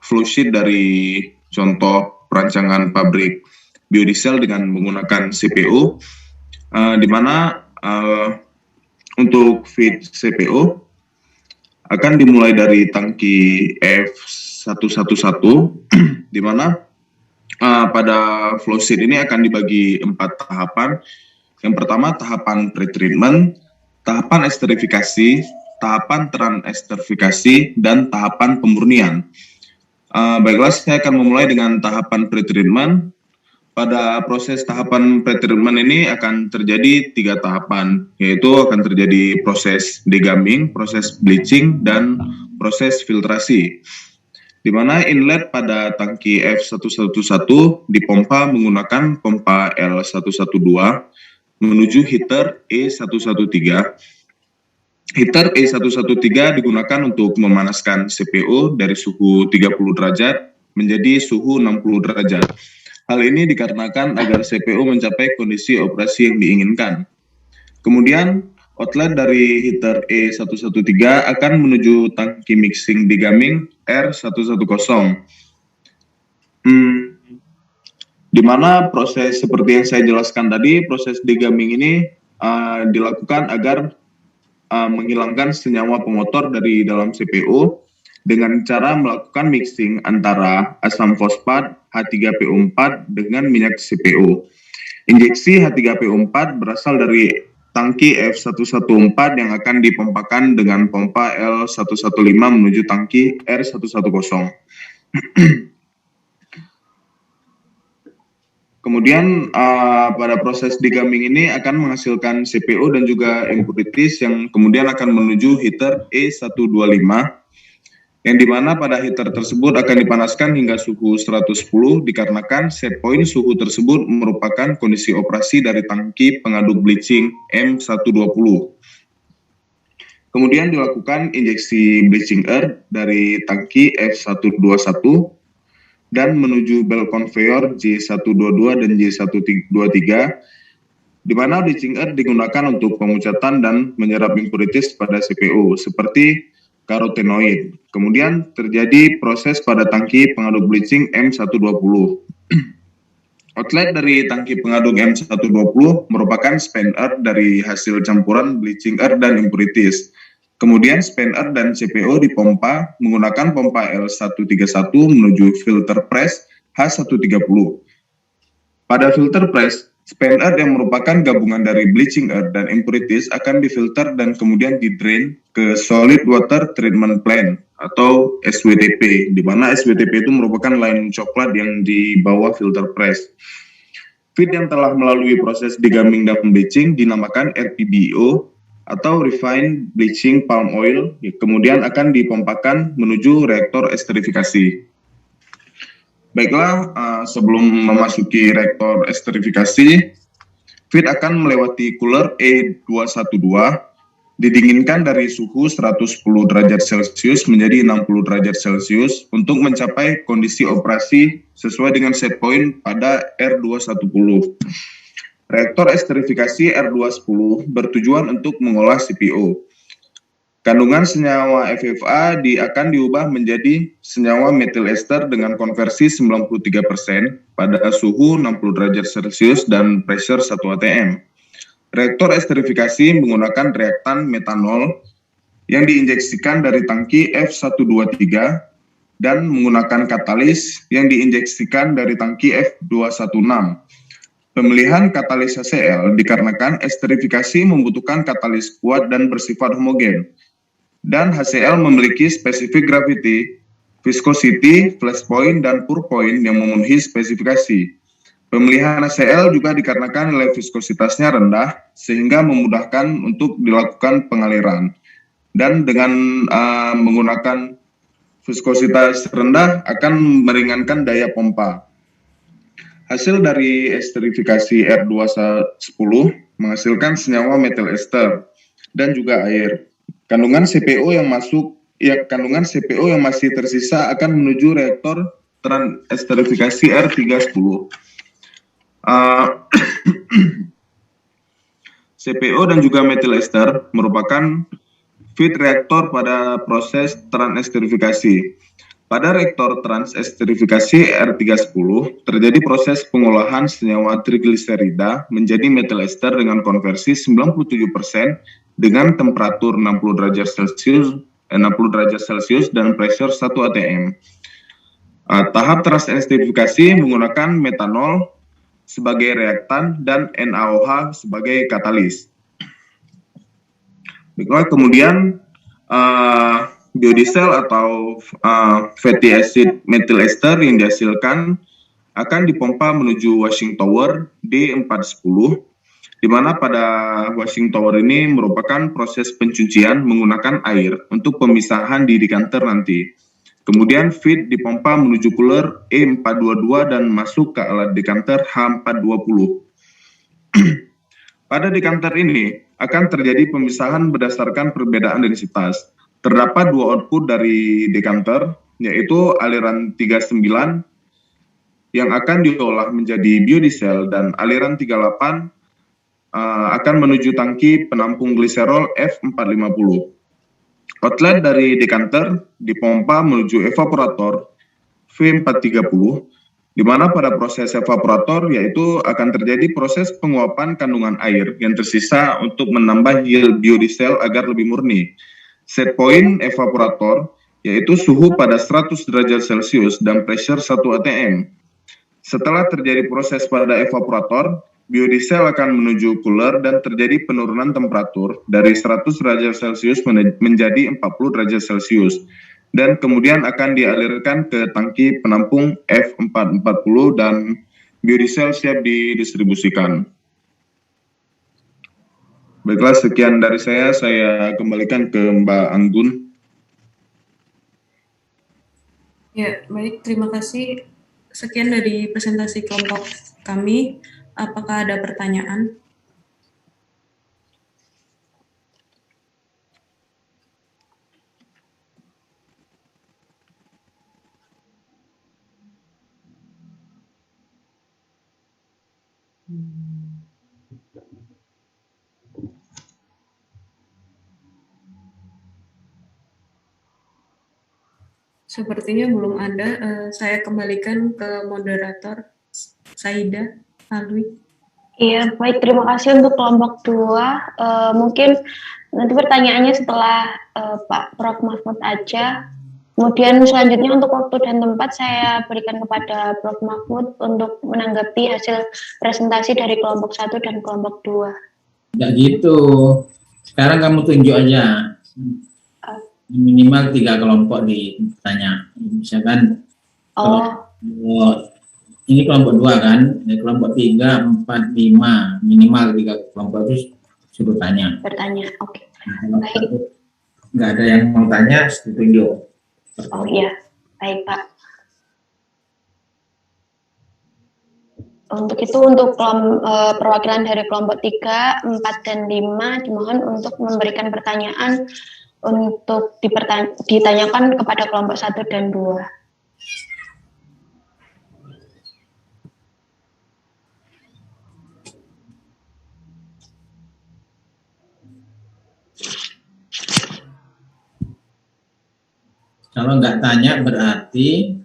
flowsheet dari contoh perancangan pabrik biodiesel dengan menggunakan CPO, di mana untuk feed CPO akan dimulai dari tangki F111, di mana pada flowsheet ini akan dibagi 4 tahapan. Yang pertama, tahapan pretreatment, tahapan esterifikasi, tahapan transesterifikasi, dan tahapan pemurnian. Baiklah, saya akan memulai dengan tahapan pretreatment. Pada proses tahapan pretreatment ini akan terjadi 3 tahapan, yaitu akan terjadi proses degamming, proses bleaching, dan proses filtrasi. Di mana inlet pada tangki F111 dipompa menggunakan pompa L112 menuju heater E113. Heater E113 digunakan untuk memanaskan CPO dari suhu 30 derajat menjadi suhu 60 derajat. Hal ini dikarenakan agar CPO mencapai kondisi operasi yang diinginkan. Kemudian, outlet dari heater E113 akan menuju tangki mixing degamming R110. Di mana proses seperti yang saya jelaskan tadi, proses degamming ini dilakukan agar menghilangkan senyawa pengotor dari dalam CPO dengan cara melakukan mixing antara asam fosfat H3PO4 dengan minyak CPO. Injeksi H3PO4 berasal dari tangki F114 yang akan dipompakan dengan pompa L115 menuju tangki R110. Kemudian pada proses degamming ini akan menghasilkan CPO dan juga impurities yang kemudian akan menuju heater E125. yang dimana pada heater tersebut akan dipanaskan hingga suhu 110 dikarenakan set point suhu tersebut merupakan kondisi operasi dari tangki pengaduk bleaching M120. Kemudian dilakukan injeksi bleaching air dari tangki F121 dan menuju belt conveyor J122 dan J123, di mana bleaching air digunakan untuk pemucatan dan menyerap impurities pada CPU seperti karotenoid. Kemudian terjadi proses pada tangki pengaduk bleaching M120. Outlet dari tangki pengaduk M120 merupakan spent air dari hasil campuran bleaching air dan impurities. Kemudian spent air dan CPO dipompa menggunakan pompa L131 menuju filter press H130. Pada filter press, spent air yang merupakan gabungan dari bleaching air dan impurities akan difilter dan kemudian di-drain ke solid water treatment plant atau SWTP, di mana SWTP itu merupakan line coklat yang di bawah filter press. Feed yang telah melalui proses degumming dan bleaching dinamakan RPBO atau refined bleaching palm oil, kemudian akan dipompakan menuju reaktor esterifikasi. Baiklah, sebelum memasuki reaktor esterifikasi, feed akan melewati cooler E212, didinginkan dari suhu 110 derajat Celcius menjadi 60 derajat Celcius untuk mencapai kondisi operasi sesuai dengan set point pada R210. Reaktor esterifikasi R210 bertujuan untuk mengolah CPO. Kandungan senyawa FFA akan diubah menjadi senyawa metil ester dengan konversi 93% pada suhu 60 derajat Celcius dan pressure 1 atm. Reaktor esterifikasi menggunakan reaktan metanol yang diinjeksikan dari tangki F123 dan menggunakan katalis yang diinjeksikan dari tangki F216. Pemilihan katalis HCl dikarenakan esterifikasi membutuhkan katalis kuat dan bersifat homogen. Dan HCl memiliki spesifik gravity, viscosity, flash point, dan pour point yang memenuhi spesifikasi. Pemilihan HCl juga dikarenakan nilai viskositasnya rendah, sehingga memudahkan untuk dilakukan pengaliran. Dan dengan menggunakan viskositas rendah akan meringankan daya pompa. Hasil dari esterifikasi R210 menghasilkan senyawa metil ester dan juga air. Kandungan CPO yang masih tersisa akan menuju reaktor esterifikasi R310. CPO dan juga metil ester merupakan feed reaktor pada proses transesterifikasi. Pada reaktor transesterifikasi R310 terjadi proses pengolahan senyawa trigliserida menjadi metil ester dengan konversi 97% dengan temperatur 60 derajat Celcius dan pressure 1 atm. Tahap transesterifikasi menggunakan metanol sebagai reaktan dan NaOH sebagai katalis. Kemudian biodiesel atau fatty acid methyl ester yang dihasilkan akan dipompa menuju washing tower D410, di mana pada washing tower ini merupakan proses pencucian menggunakan air untuk pemisahan di decanter nanti. Kemudian feed dipompa menuju cooler E422 dan masuk ke alat decanter H420. Pada decanter ini akan terjadi pemisahan berdasarkan perbedaan densitas. Terdapat dua output dari decanter, yaitu aliran 39 yang akan diolah menjadi biodiesel dan aliran 38 akan menuju tangki penampung gliserol F450. Outlet dari decanter dipompa menuju evaporator V430, di mana pada proses evaporator yaitu akan terjadi proses penguapan kandungan air yang tersisa untuk menambah yield biodiesel agar lebih murni. Set point evaporator yaitu suhu pada 100 derajat Celcius dan pressure 1 atm. Setelah terjadi proses pada evaporator, biodiesel akan menuju cooler dan terjadi penurunan temperatur dari 100 derajat Celcius menjadi 40 derajat Celcius dan kemudian akan dialirkan ke tangki penampung F440 dan biodiesel siap didistribusikan. Baiklah, sekian dari saya kembalikan ke Mbak Anggun. Ya, baik, terima kasih. Sekian dari presentasi kelompok kami. Apakah ada pertanyaan? Sepertinya belum ada. Saya kembalikan ke moderator Saida Alwi. Iya, baik. Terima kasih untuk kelompok 2. Mungkin nanti pertanyaannya setelah Pak Prof. Mahfud aja. Kemudian selanjutnya untuk waktu dan tempat saya berikan kepada Prof. Mahfud untuk menanggapi hasil presentasi dari kelompok 1 dan kelompok 2. Tidak gitu. Sekarang kamu tunjuk aja. Minimal 3 kelompok ditanya. Misalkan ini kelompok 2 kan, ini kelompok 3, 4, 5, minimal 3 kelompok itu suruh tanya. Bertanya, oke. Nah, baik. Nggak ada yang mau tanya, tunjuk. Oh iya, baik Pak. Untuk itu, untuk perwakilan dari kelompok 3, 4, dan 5 dimohon untuk memberikan pertanyaan untuk ditanyakan kepada kelompok 1 dan 2. Kalau nggak tanya berarti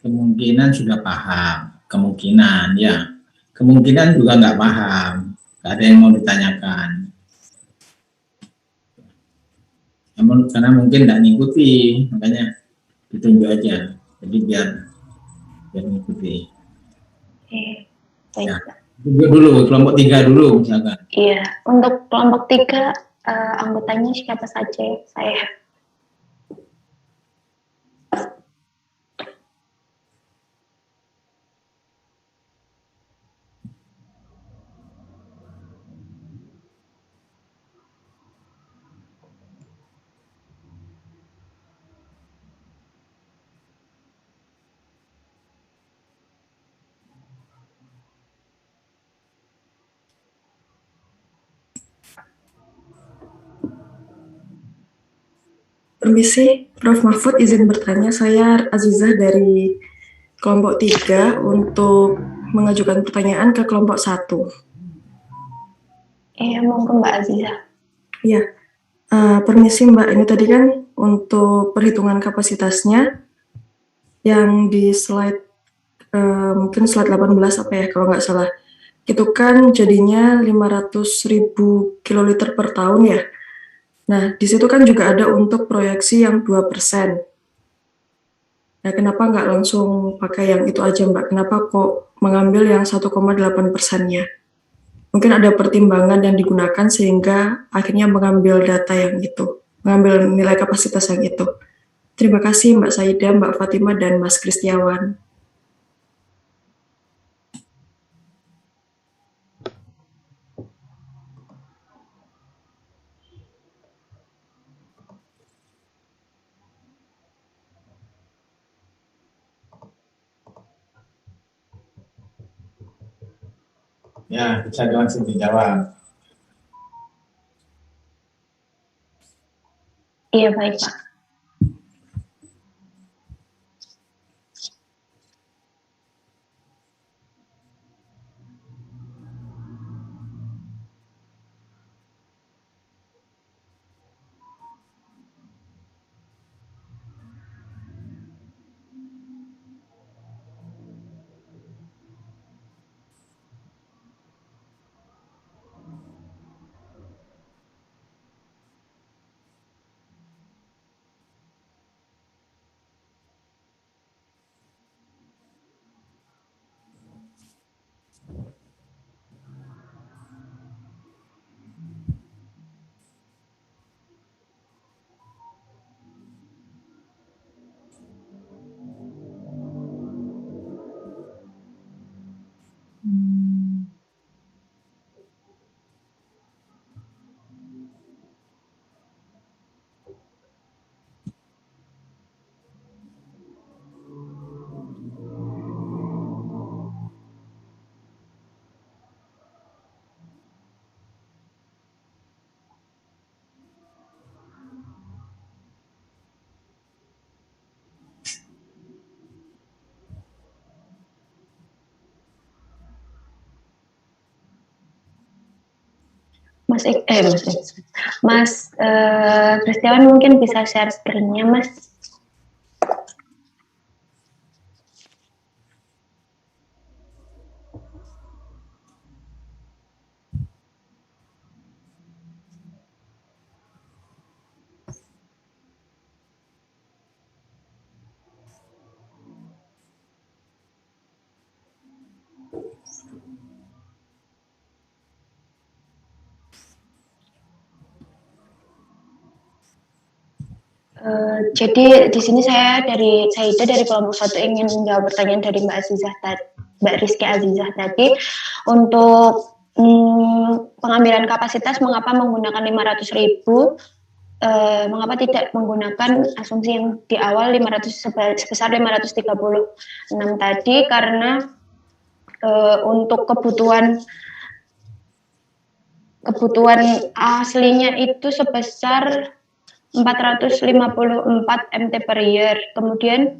kemungkinan sudah paham. Kemungkinan ya. Kemungkinan juga nggak paham. Nggak ada yang mau ditanyakan. Namun karena mungkin nggak ngikuti, makanya ditunjuk aja. Jadi biar ngikuti. Oke, baik. Ya. Tunjuk dulu, kelompok 3 dulu misalkan. Iya, untuk kelompok 3 anggotanya siapa saja? Saya. Permisi, Prof. Mahfud izin bertanya. Saya Azizah dari kelompok 3 untuk mengajukan pertanyaan ke kelompok 1. Iya, monggo Mbak Azizah. Iya, permisi Mbak, ini tadi kan untuk perhitungan kapasitasnya yang di slide, mungkin slide 18 apa ya kalau nggak salah, itu kan jadinya 500.000 kiloliter per tahun ya. Nah, di situ kan juga ada untuk proyeksi yang 2%. Nah, kenapa nggak langsung pakai yang itu aja, Mbak? Kenapa kok mengambil yang 1,8%-nya? Mungkin ada pertimbangan yang digunakan sehingga akhirnya mengambil data yang itu, mengambil nilai kapasitas yang itu. Terima kasih Mbak Saida, Mbak Fatima, dan Mas Kristiawan. Ya, bisa langsung dijawab. Iya, baik Pak. Mas Kristiawan mungkin bisa share screen-nya, Mas. Jadi di sini saya dari kelompok 1 ingin menjawab pertanyaan dari Mbak Rizky Azizah tadi untuk pengambilan kapasitas mengapa menggunakan 500.000, mengapa tidak menggunakan asumsi yang di awal 500 sebesar 536 tadi, karena untuk kebutuhan aslinya itu sebesar 454 MT per year. Kemudian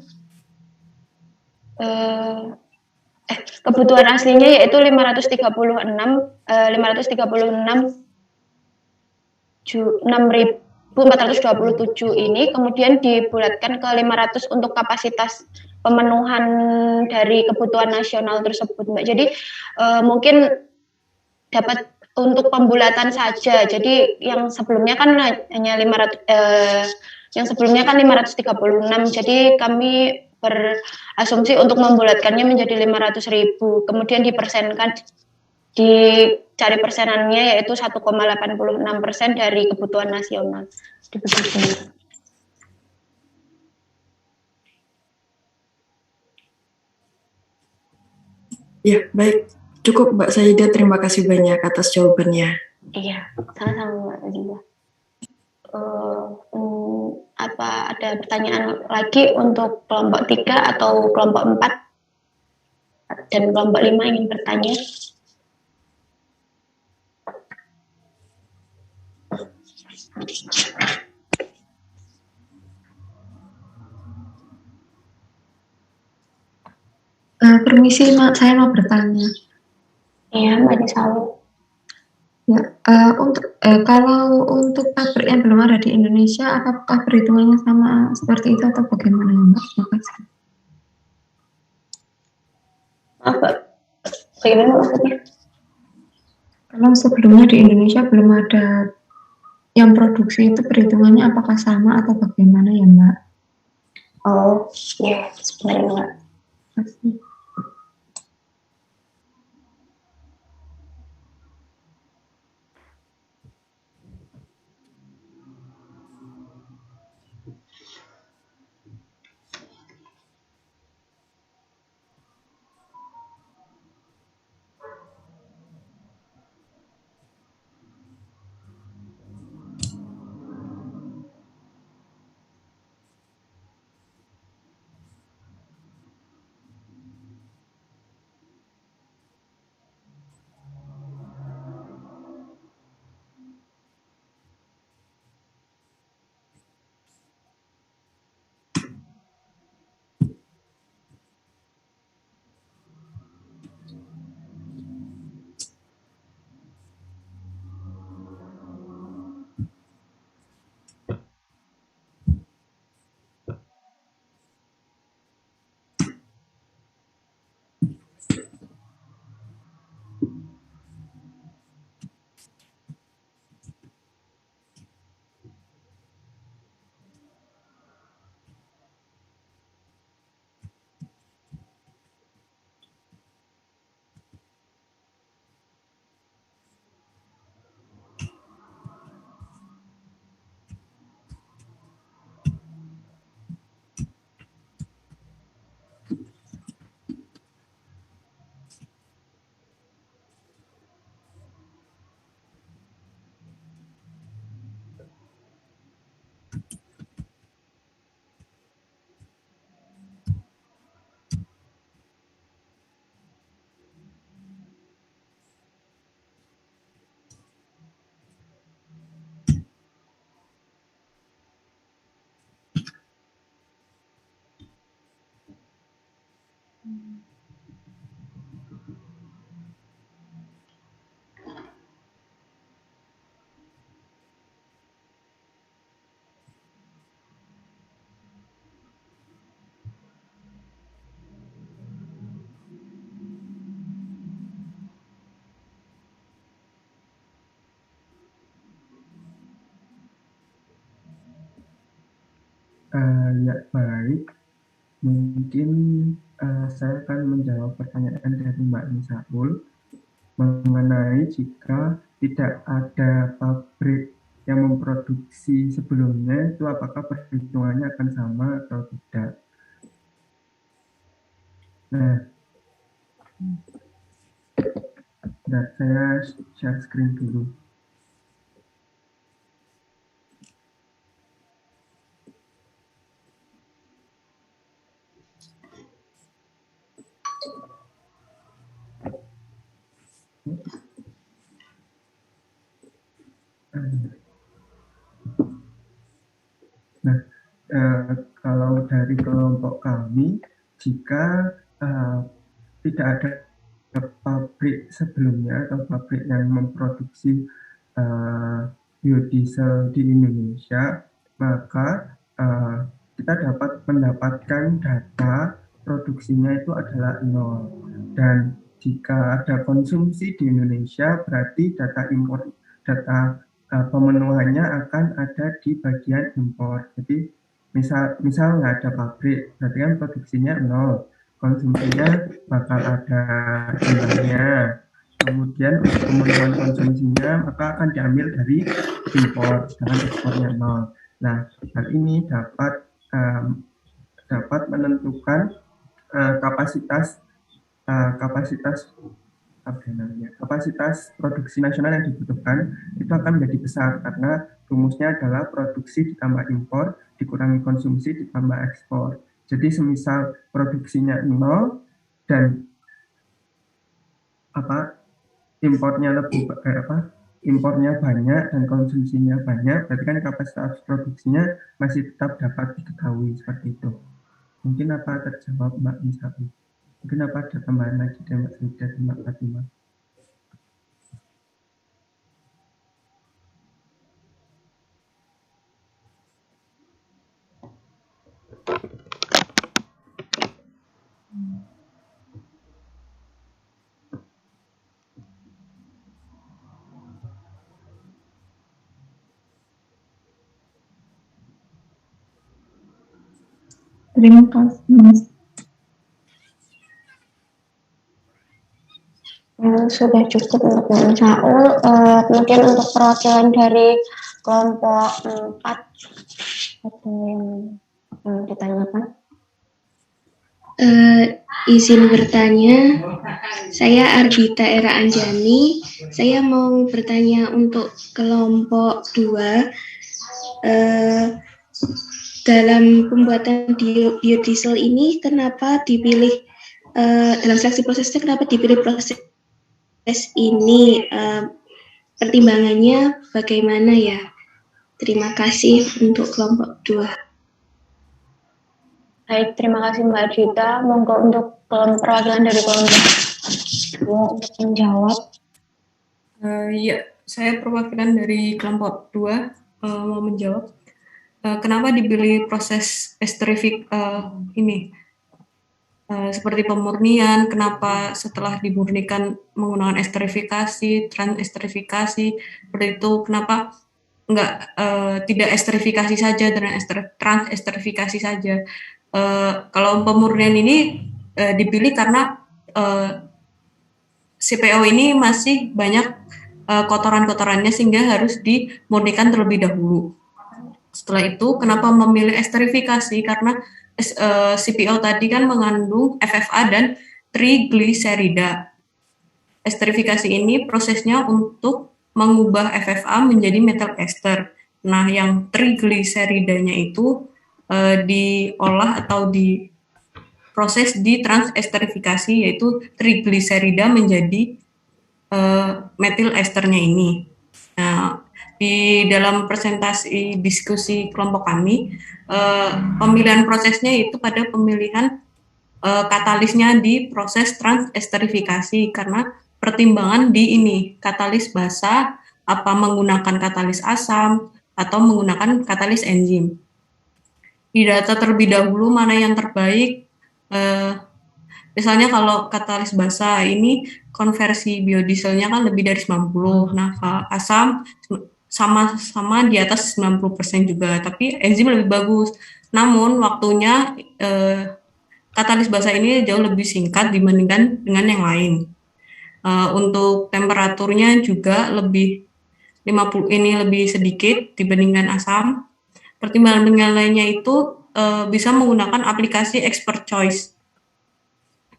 kebutuhan aslinya yaitu 6.427 ini, kemudian dibulatkan ke 500 untuk kapasitas pemenuhan dari kebutuhan nasional tersebut, Mbak. Jadi mungkin dapat untuk pembulatan saja. Jadi yang sebelumnya kan hanya 536. Jadi kami berasumsi untuk membulatkannya menjadi 500.000. Kemudian dipersenkan, dicari persenannya yaitu 1,86% dari kebutuhan nasional. Ya, baik. Cukup Mbak Saida, terima kasih banyak atas jawabannya. Iya, sama-sama Mbak Azizah. Apa ada pertanyaan lagi untuk kelompok 3 atau kelompok 4 dan kelompok 5 ingin bertanya? Permisi, saya mau bertanya. Iya, Mbak Desalu. Ya, kalau untuk pabrik yang belum ada di Indonesia, apakah perhitungannya sama seperti itu atau bagaimana, Mbak? Makasih. Apa? Bagaimana maksudnya? Kalau sebelumnya di Indonesia belum ada yang produksi, itu perhitungannya apakah sama atau bagaimana ya, Mbak? Oh, ya, sebenarnya Mbak. Makasih. Ya, baik. Mungkin saya akan menjawab pertanyaan dari Mbak Nisaul mengenai jika tidak ada pabrik yang memproduksi sebelumnya, itu apakah perhitungannya akan sama atau tidak. Nah, saya share screen dulu. Nah, kalau dari kelompok kami, jika tidak ada pabrik sebelumnya atau pabrik yang memproduksi biodiesel di Indonesia, maka kita dapat mendapatkan data produksinya itu adalah 0. Dan jika ada konsumsi di Indonesia, berarti data impor, data pemenuhannya akan ada di bagian impor. Jadi misal nggak ada pabrik, berarti kan produksinya 0, konsumsinya bakal ada jumlahnya. Kemudian untuk pemenuhan konsumsinya maka akan diambil dari impor, sedangkan ekspornya 0. Nah, hal ini dapat menentukan kapasitas produksi nasional yang dibutuhkan itu akan menjadi besar karena rumusnya adalah produksi ditambah impor dikurangi konsumsi ditambah ekspor. Jadi semisal produksinya 0 dan impornya banyak dan konsumsinya banyak, berarti kan kapasitas produksinya masih tetap dapat diketahui seperti itu. Mungkin apa terjawab Mbak Nisaul? Mungkin apa ada tambahan lagi dari Mbak Frida dan Mbak Fatima? Terima kasih, Mas. Sudah cukup untuk Mbak Nisaul. Mungkin untuk perwakilan dari kelompok 4 ada yang ditanyakan? Izin bertanya, saya Ardita Era Anjani. Saya mau bertanya untuk kelompok 2. Dalam pembuatan biodiesel ini, kenapa dipilih dalam seleksi prosesnya? Kenapa dipilih proses ini? Pertimbangannya bagaimana ya? Terima kasih untuk kelompok 2. Baik, terima kasih Mbak Ardita. Monggo untuk perwakilan dari kelompok 2 untuk menjawab. Ya, saya perwakilan dari kelompok 2 mau menjawab. Kenapa dipilih proses ini? Seperti pemurnian, kenapa setelah dimurnikan menggunakan esterifikasi, transesterifikasi, seperti itu, kenapa tidak esterifikasi saja dan transesterifikasi saja? Kalau pemurnian ini dipilih karena CPO ini masih banyak kotoran-kotorannya sehingga harus dimurnikan terlebih dahulu. Setelah itu, kenapa memilih esterifikasi? Karena CPO tadi kan mengandung FFA dan trigliserida. Esterifikasi ini prosesnya untuk mengubah FFA menjadi metal ester. Nah, yang trigliseridanya itu diolah atau diproses di transesterifikasi, yaitu trigliserida menjadi metil esternya ini. Nah, di dalam presentasi diskusi kelompok kami, pemilihan prosesnya itu pada pemilihan katalisnya di proses transesterifikasi, karena pertimbangan di ini katalis basa, apa menggunakan katalis asam atau menggunakan katalis enzim. Didata terlebih dahulu mana yang terbaik. Misalnya kalau katalis basa ini konversi biodieselnya kan lebih dari 90. Nah, asam sama-sama di atas 90% juga, tapi enzim lebih bagus. Namun waktunya katalis basa ini jauh lebih singkat dibandingkan dengan yang lain. Untuk temperaturnya juga lebih 50 ini lebih sedikit dibandingkan asam. Pertimbangan lainnya itu bisa menggunakan aplikasi Expert Choice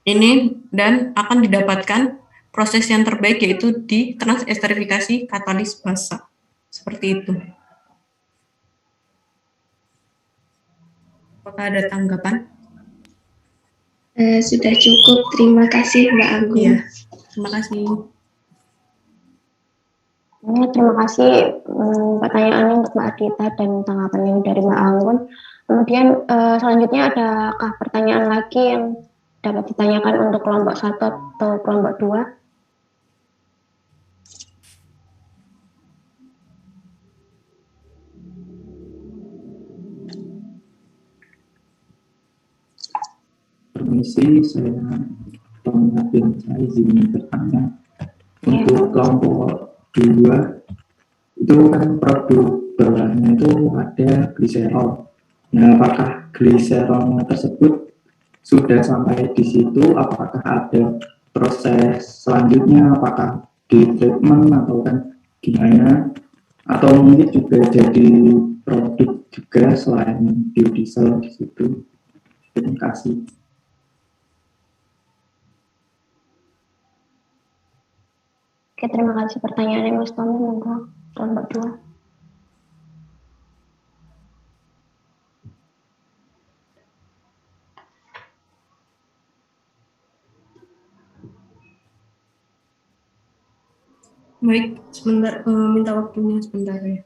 ini dan akan didapatkan proses yang terbaik yaitu di transesterifikasi katalis basa. Seperti itu. Apakah ada tanggapan? Sudah cukup. Terima kasih Mbak Agung. Iya, terima kasih. Terima kasih pertanyaannya untuk Mbak Adita dan tanggapannya dari Mbak Anggun. Kemudian selanjutnya adakah pertanyaan lagi yang dapat ditanyakan untuk kelompok 1 atau kelompok 2? Permisi, saya izin bertanya. Untuk kelompok 2 itu kan produk bahannya itu ada gliserol. Nah, apakah gliserolnya tersebut sudah sampai di situ? Apakah ada proses selanjutnya? Apakah di treatment atau kan gimana? Atau mungkin juga jadi produk juga selain biodiesel di situ? Terima kasih. Oke, terima kasih pertanyaannya Mas Tommy, monggo kelompok 2. Baik, sebentar, minta waktunya sebentar ya.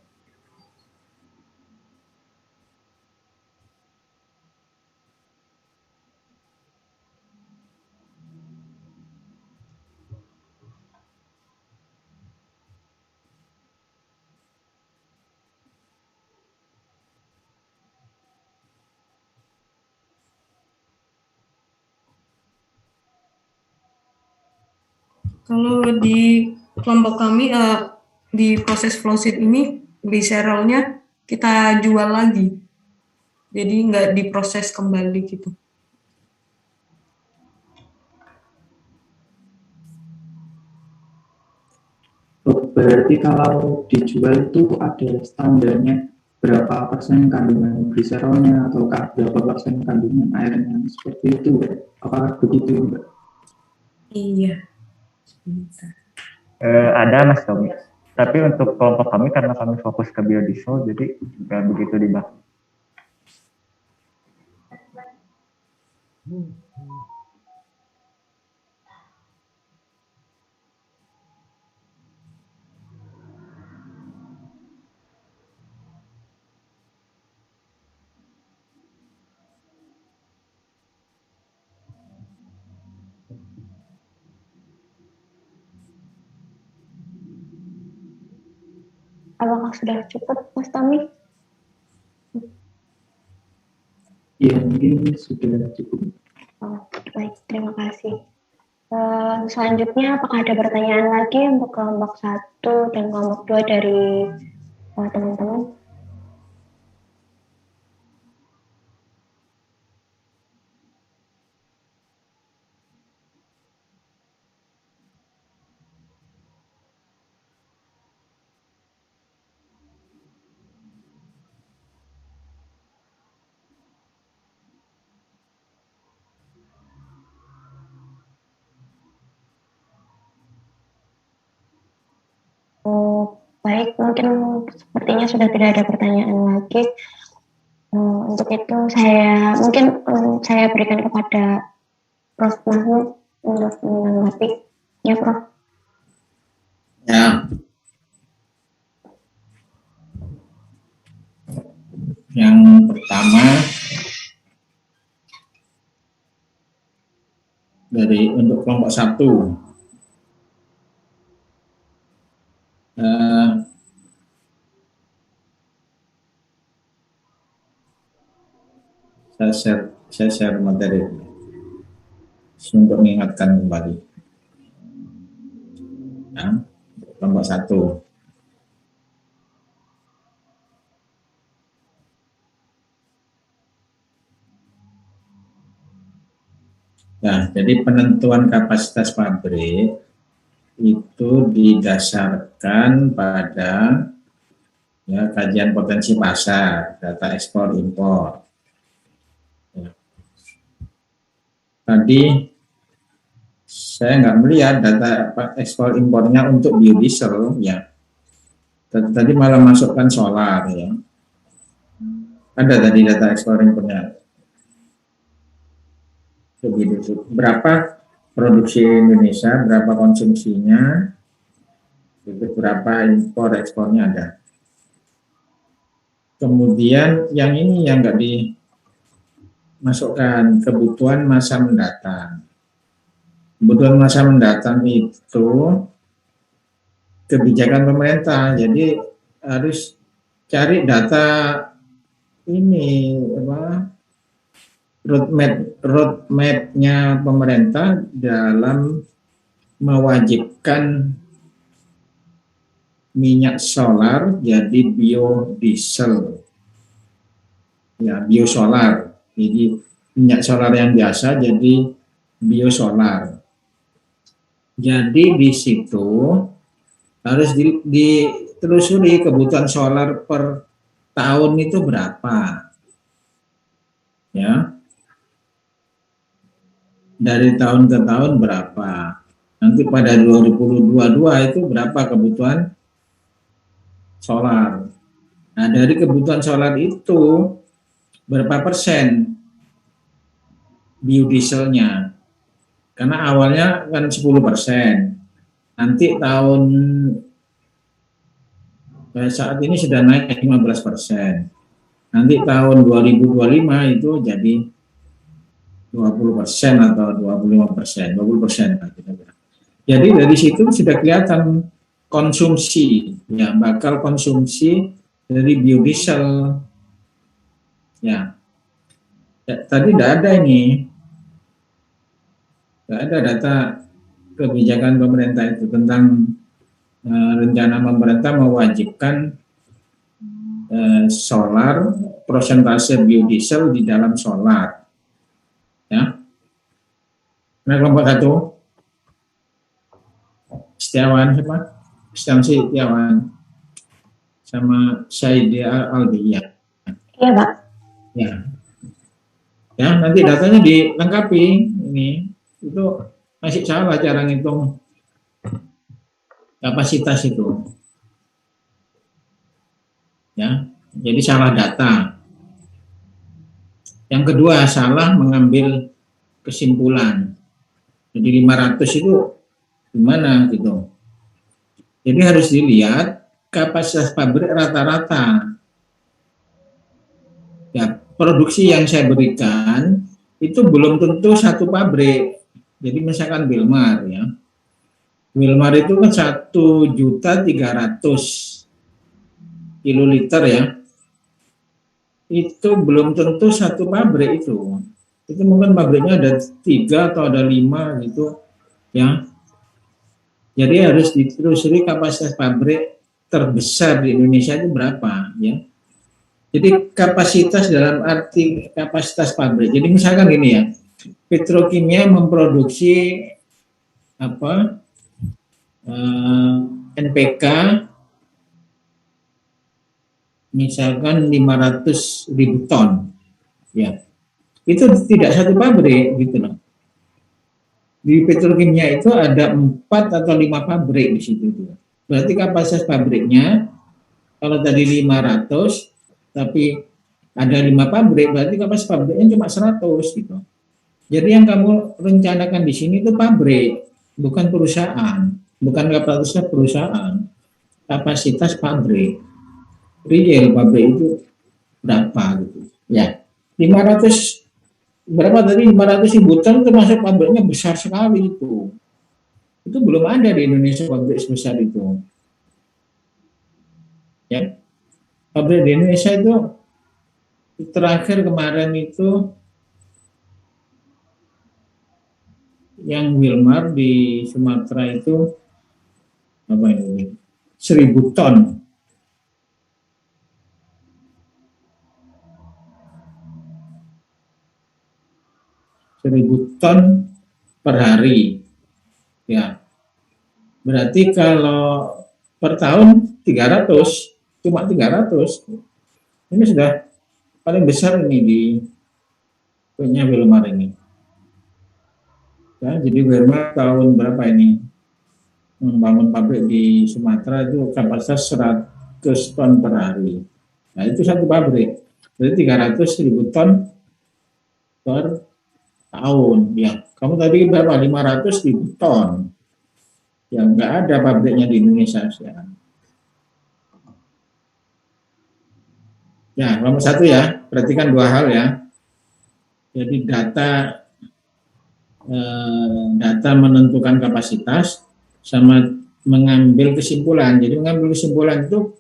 Kalau di kelompok kami di proses flowsheet ini gliserolnya kita jual lagi, jadi nggak diproses kembali gitu. Berarti kalau dijual itu ada standarnya berapa persen kandungan gliserolnya atau berapa persen kandungan airnya seperti itu, apakah begitu, Mbak? Iya. Ada Mas Tommy. Tapi untuk kelompok kami karena kami fokus ke biodiesel, jadi nggak begitu dibahas. Apakah sudah cukup, Mas Tommy? Ya, mungkin sudah cukup. Oh, baik, terima kasih. Selanjutnya, apakah ada pertanyaan lagi untuk kelompok 1 dan kelompok 2 dari teman-teman? Baik, mungkin sepertinya sudah tidak ada pertanyaan lagi. Untuk itu saya berikan kepada Prof. Mahmud untuk menanggapi. Ya, Prof. Ya. Yang pertama untuk kelompok 1. Saya share materi untuk mengingatkan kembali. Ya, kelompok 1. Nah, jadi penentuan kapasitas pabrik itu didasarkan pada ya, kajian potensi pasar, data ekspor impor. Ya. Tadi saya nggak melihat data ekspor impornya untuk biodiesel, ya. Tadi malah masukkan solar, ya. Ada tadi data ekspor impornya. Berapa produksi Indonesia, berapa konsumsinya, berapa impor ekspornya ada. Kemudian yang ini yang nggak dimasukkan, kebutuhan masa mendatang. Kebutuhan masa mendatang itu kebijakan pemerintah, jadi harus cari data ini apa roadmap-nya pemerintah dalam mewajibkan minyak solar jadi biodiesel, ya biosolar. Jadi minyak solar yang biasa jadi biosolar. Jadi di situ harus ditelusuri kebutuhan solar per tahun itu berapa, ya. Dari tahun ke tahun berapa. Nanti pada 2022 itu berapa kebutuhan solar. Nah, dari kebutuhan solar itu berapa persen biodieselnya? Karena awalnya kan 10%. Nanti tahun saat ini sudah naik 15%. Nanti tahun 2025 itu jadi 20% atau 25%, 20%. Jadi dari situ sudah kelihatan konsumsi, ya bakal konsumsi dari biodiesel, ya. Tadi tidak ada ini, tidak ada data kebijakan pemerintah itu tentang rencana pemerintah mewajibkan solar, persentase biodiesel di dalam solar. Ya. Nah, kelompok 1 Setiawan siapa? Setiawan sama Saidia Aldi, ya. Iya, Pak. Ya. Ya, nanti datanya dilengkapi ini. Itu masih salah cara ngitung kapasitas itu. Ya, jadi salah data. Yang kedua, salah mengambil kesimpulan. Jadi 500 itu gimana gitu. Jadi harus dilihat kapasitas pabrik rata-rata. Ya, produksi yang saya berikan itu belum tentu satu pabrik. Jadi misalkan Wilmar, ya. Wilmar itu kan 1.300.000 kiloliter, ya. Itu belum tentu satu pabrik itu. Itu mungkin pabriknya ada 3 atau ada 5 gitu, ya. Jadi harus ditelusuri kapasitas pabrik terbesar di Indonesia itu berapa, ya. Jadi kapasitas dalam arti kapasitas pabrik. Jadi misalkan gini, ya, petrokimia memproduksi apa NPK misalkan 500.000 ton, ya, itu tidak satu pabrik gitu loh. Di petrokimia itu ada 4 atau 5 pabrik di situ. Berarti kapasitas pabriknya kalau tadi 500, tapi ada 5 pabrik, berarti kapasitas pabriknya cuma 100 gitu. Jadi yang kamu rencanakan di sini itu pabrik, bukan perusahaan, bukan kapasitas perusahaan, kapasitas pabrik. Real pabrik itu berapa gitu, ya. 500 berapa tadi 500.000 ton termasuk pabriknya besar sekali itu belum ada di Indonesia pabrik sebesar itu, ya. Pabrik di Indonesia itu terakhir kemarin itu yang Wilmar di Sumatera itu apa ini 1.000 ton. 1.000 ton per hari. Ya. Berarti kalau per tahun 300, cuma 300. Ini sudah paling besar ini di punya Wilmar ini. Ya, jadi Wilmar tahun berapa ini? Membangun pabrik di Sumatera itu kapasitas 100 ton per hari. Nah, itu satu pabrik. Berarti 300.000 ton per tahun. Ya, kamu tadi berapa? 500.000 ton. Yang nggak ada pabriknya di Indonesia sekarang. Ya, nomor satu ya, perhatikan dua hal ya. Jadi data menentukan kapasitas sama mengambil kesimpulan. Jadi mengambil kesimpulan itu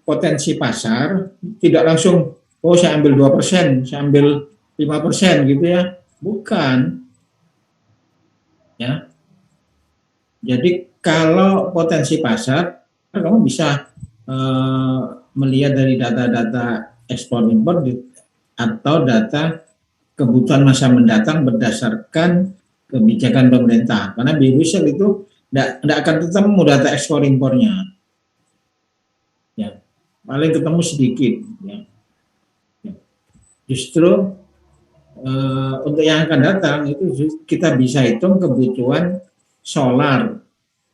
potensi pasar tidak langsung, oh saya ambil 2%, saya ambil 5% gitu ya. Bukan. Ya. Jadi kalau potensi pasar, kamu bisa melihat dari data-data ekspor impor atau data kebutuhan masa mendatang berdasarkan kebijakan pemerintah. Karena biodiesel itu tidak akan ketemu data ekspor impornya. Ya, paling ketemu sedikit. Ya. Justru untuk yang akan datang itu kita bisa hitung kebutuhan solar,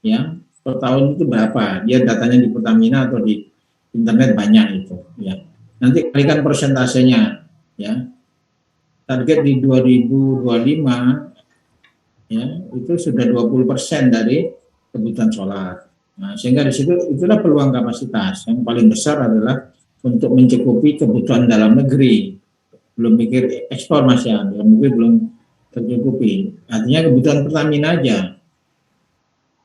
ya, per tahun itu berapa? Dia datanya di Pertamina atau di internet banyak itu, ya. Nanti kalikan persentasenya, ya. Target di 2025, ya, itu sudah 20% dari kebutuhan solar. Nah, sehingga di situ itulah peluang kapasitas. Yang paling besar adalah untuk mencukupi kebutuhan dalam negeri. Belum mikir ekspor Mas ya, dalam negeri belum tercukupi. Artinya kebutuhan Pertamina aja.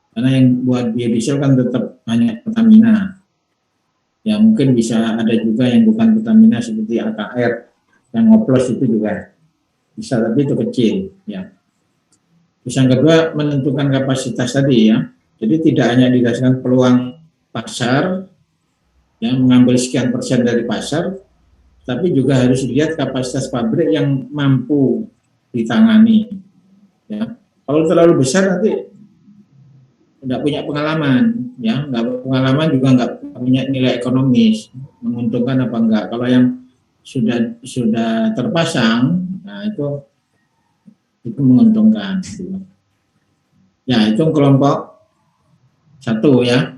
Karena yang buat biodiesel kan tetap hanya Pertamina. Ya mungkin bisa ada juga yang bukan Pertamina seperti AKR, yang ngoplos itu juga bisa, tapi itu kecil. Ya. Terus yang kedua menentukan kapasitas tadi ya. Jadi tidak hanya didasarkan peluang pasar, yang mengambil sekian persen dari pasar, tapi juga harus dilihat kapasitas pabrik yang mampu ditangani. Ya. Kalau terlalu besar nanti tidak punya pengalaman, ya, nggak pengalaman juga nggak punya nilai ekonomis, menguntungkan apa enggak. Kalau yang sudah terpasang, nah itu menguntungkan. Ya, itu kelompok 1 ya.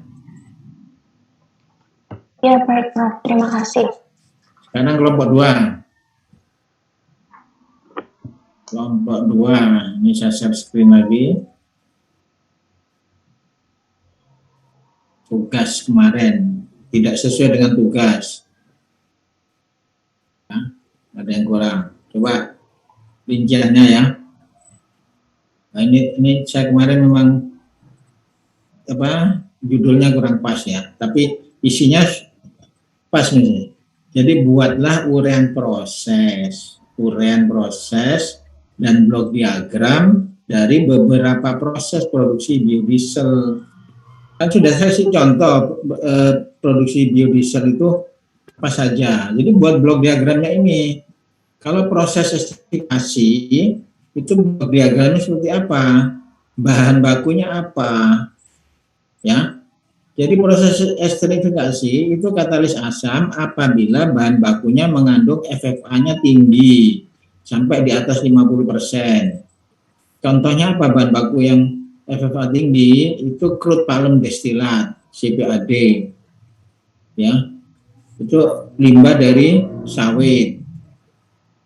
Ya baik Mas, terima kasih. Sekarang kelompok 2. Kelompok 2, ini saya share screen lagi. Tugas kemarin tidak sesuai dengan tugas. Nah, ada yang kurang. Coba rinciannya ya. Nah, ini saya kemarin memang judulnya kurang pas ya, tapi isinya pas nih. Jadi buatlah uraian proses dan blok diagram dari beberapa proses produksi biodiesel. Kan sudah saya sih contoh produksi biodiesel itu apa saja. Jadi buat blok diagramnya ini. Kalau proses esterifikasi itu blok diagramnya seperti apa? Bahan bakunya apa? Ya. Jadi proses esterifikasi itu katalis asam apabila bahan bakunya mengandung FFA-nya tinggi sampai di atas 50%. Contohnya apa bahan baku yang FFA tinggi? Itu crude palm destilat, CPAD. Ya. Itu limbah dari sawit.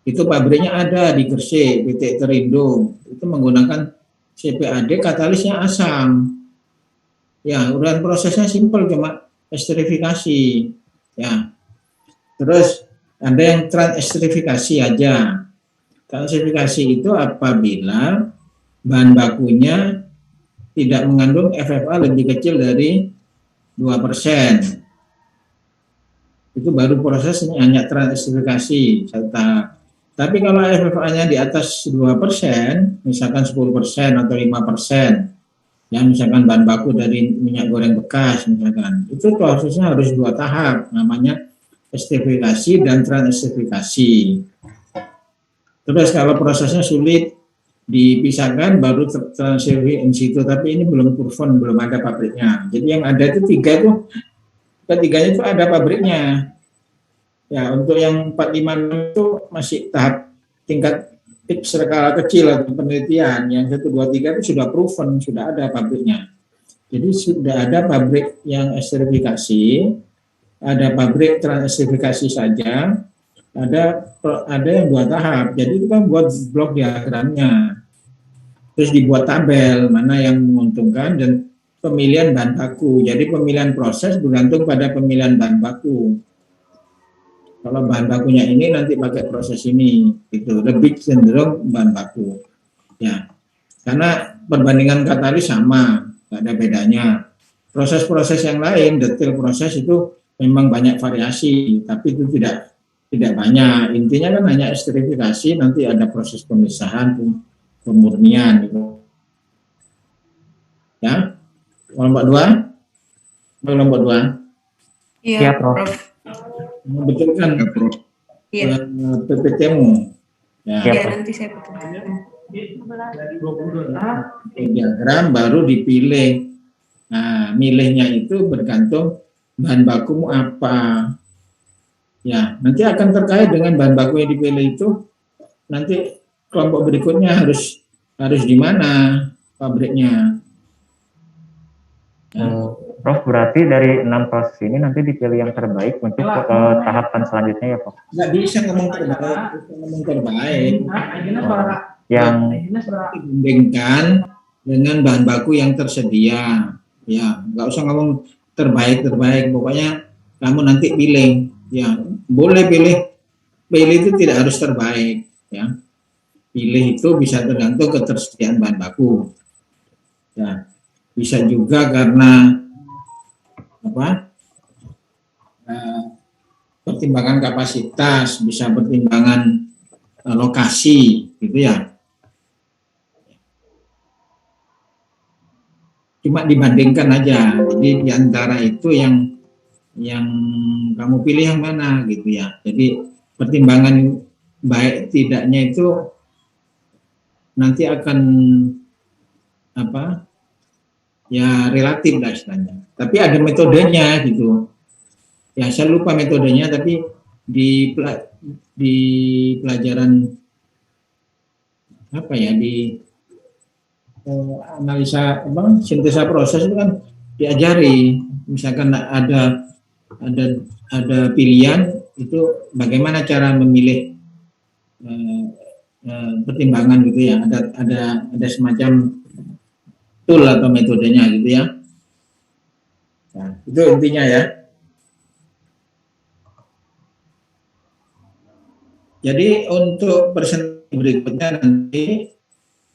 Itu pabriknya ada di Gresik, PT Terindo. Itu menggunakan CPAD, katalisnya asam. Ya, uraian prosesnya simpel, cuma esterifikasi. Ya. Terus ada yang transesterifikasi aja. Transesterifikasi itu apabila bahan bakunya tidak mengandung FFA lebih kecil dari 2%. Itu baru prosesnya hanya transesterifikasi. Tapi kalau FFA-nya di atas 2%, misalkan 10% atau 5%, ya misalkan bahan baku dari minyak goreng bekas, misalkan, itu prosesnya harus 2 tahap, namanya esterifikasi dan transesterifikasi. Terus kalau prosesnya sulit, dipisahkan baru transferwi in situ, tapi ini belum proven, belum ada pabriknya. Jadi yang ada itu ketiganya itu ada pabriknya. Ya, untuk yang 456 itu masih tahap tingkat skala kecil atau penelitian. Yang 1, 2, 3 itu sudah proven, sudah ada pabriknya. Jadi sudah ada pabrik yang esterifikasi, ada pabrik transesterifikasi saja, ada yang 2 tahap. Jadi itu kan buat blok diagramnya, terus dibuat tabel mana yang menguntungkan dan pemilihan bahan baku. Jadi pemilihan proses bergantung pada pemilihan bahan baku. Kalau bahan bakunya ini nanti pakai proses ini, itu lebih cenderung bahan baku. Ya, karena perbandingan katalis sama, nggak ada bedanya. Proses-proses yang lain, detail proses itu memang banyak variasi, tapi itu tidak banyak. Intinya kan hanya esterifikasi, nanti ada proses pemisahan, pemurnian. Gitu. Ya, kelompok 2. Iya, Prof. Betul kan, Prof? Iya. PPT-mu. Ya, nanti saya betulkan. Diagram baru dipilih. Nah, milihnya itu bergantung bahan bakumu apa. Ya, nanti akan terkait dengan bahan baku yang dipilih itu. Nanti kelompok berikutnya harus di mana pabriknya. Prof, berarti dari 6 proses ini nanti dipilih yang terbaik untuk tahapan selanjutnya ya, Prof? Nggak bisa ngomong terbaik. Yang dibandingkan dengan bahan baku yang tersedia. Ya, nggak usah ngomong terbaik. Pokoknya kamu nanti pilih. Ya, boleh pilih itu tidak harus terbaik. Ya, pilih itu bisa tergantung ketersediaan bahan baku. Ya, bisa juga karena pertimbangan kapasitas, bisa pertimbangan lokasi, gitu ya. Cuma dibandingkan aja. Jadi di antara itu yang kamu pilih yang mana, gitu ya. Jadi pertimbangan baik tidaknya itu nanti akan ya relatif lah istilahnya. Tapi ada metodenya gitu. Ya saya lupa metodenya, tapi di pelajaran di analisa sintesa proses itu kan diajari. Misalkan ada pilihan itu bagaimana cara memilih pertimbangan gitu ya. Ada semacam tool atau metodenya gitu ya. Nah, itu intinya ya. Jadi untuk presentasi berikutnya nanti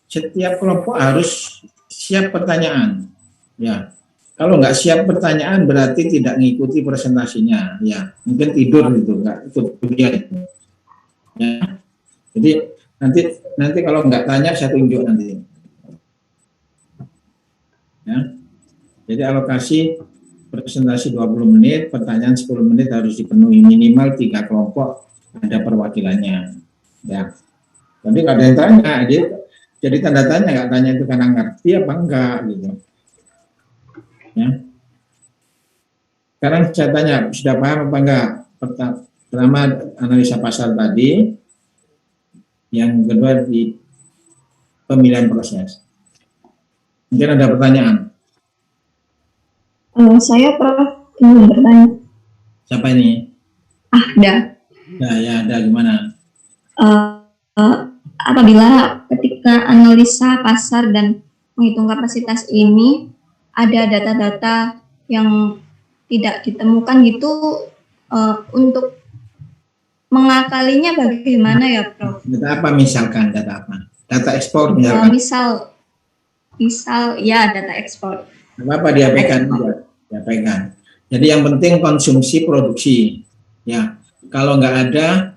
setiap kelompok harus siap pertanyaan. Ya, kalau nggak siap pertanyaan berarti tidak mengikuti presentasinya. Ya, mungkin tidur gitu, nggak ikut kuliah itu. Ya, jadi nanti kalau nggak tanya saya tunjuk nanti. Ya, jadi alokasi presentasi 20 menit, pertanyaan 10 menit harus dipenuhi, minimal 3 kelompok ada perwakilannya. Ya, tapi kalau ada yang tanya, jadi tanda tanya, nggak tanya itu karena ngerti apa enggak gitu. Ya. Sekarang saya tanya, sudah paham apa enggak? Pertama analisa pasar tadi, yang kedua di pemilihan proses. Mungkin ada pertanyaan. Saya Prof ingin bertanya. Siapa ini? Ada. Ya, ada gimana? Apabila ketika analisa pasar dan menghitung kapasitas ini ada data-data yang tidak ditemukan gitu, untuk mengakalinya bagaimana ya, Prof? Data apa misalkan? Data apa? Data ekspor misalkan? Misal ya data ekspor. Apa diabaikan? Diabaikan. Jadi yang penting konsumsi produksi. Ya, kalau nggak ada,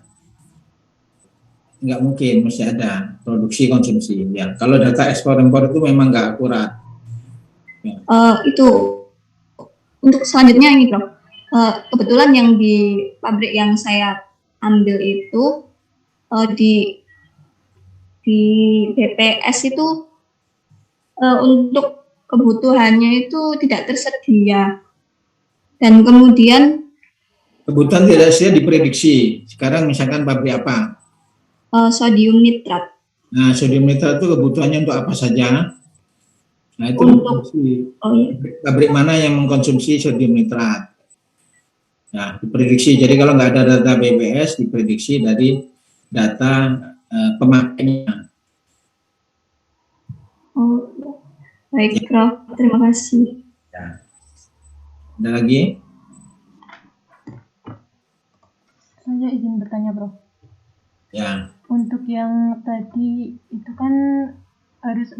nggak mungkin, mesti ada produksi konsumsi. Ya, kalau data ekspor impor itu memang nggak akurat. Ya. Itu untuk selanjutnya ini, Prof. Kebetulan yang di pabrik yang saya ambil itu di BPS itu untuk kebutuhannya itu tidak tersedia. Dan kemudian kebutuhan tidak tersedia diprediksi. Sekarang misalkan pabrik apa? Sodium nitrat. Nah, sodium nitrat itu kebutuhannya untuk apa saja? Nah, itu pabrik mana yang mengkonsumsi sodium nitrat? Nah, diprediksi. Jadi kalau nggak ada data BPS, diprediksi dari data pemakainya. Oh, baik, Prof. Terima kasih. Ya. Ada lagi? Saya izin bertanya, Prof. Ya. Untuk yang tadi itu kan harus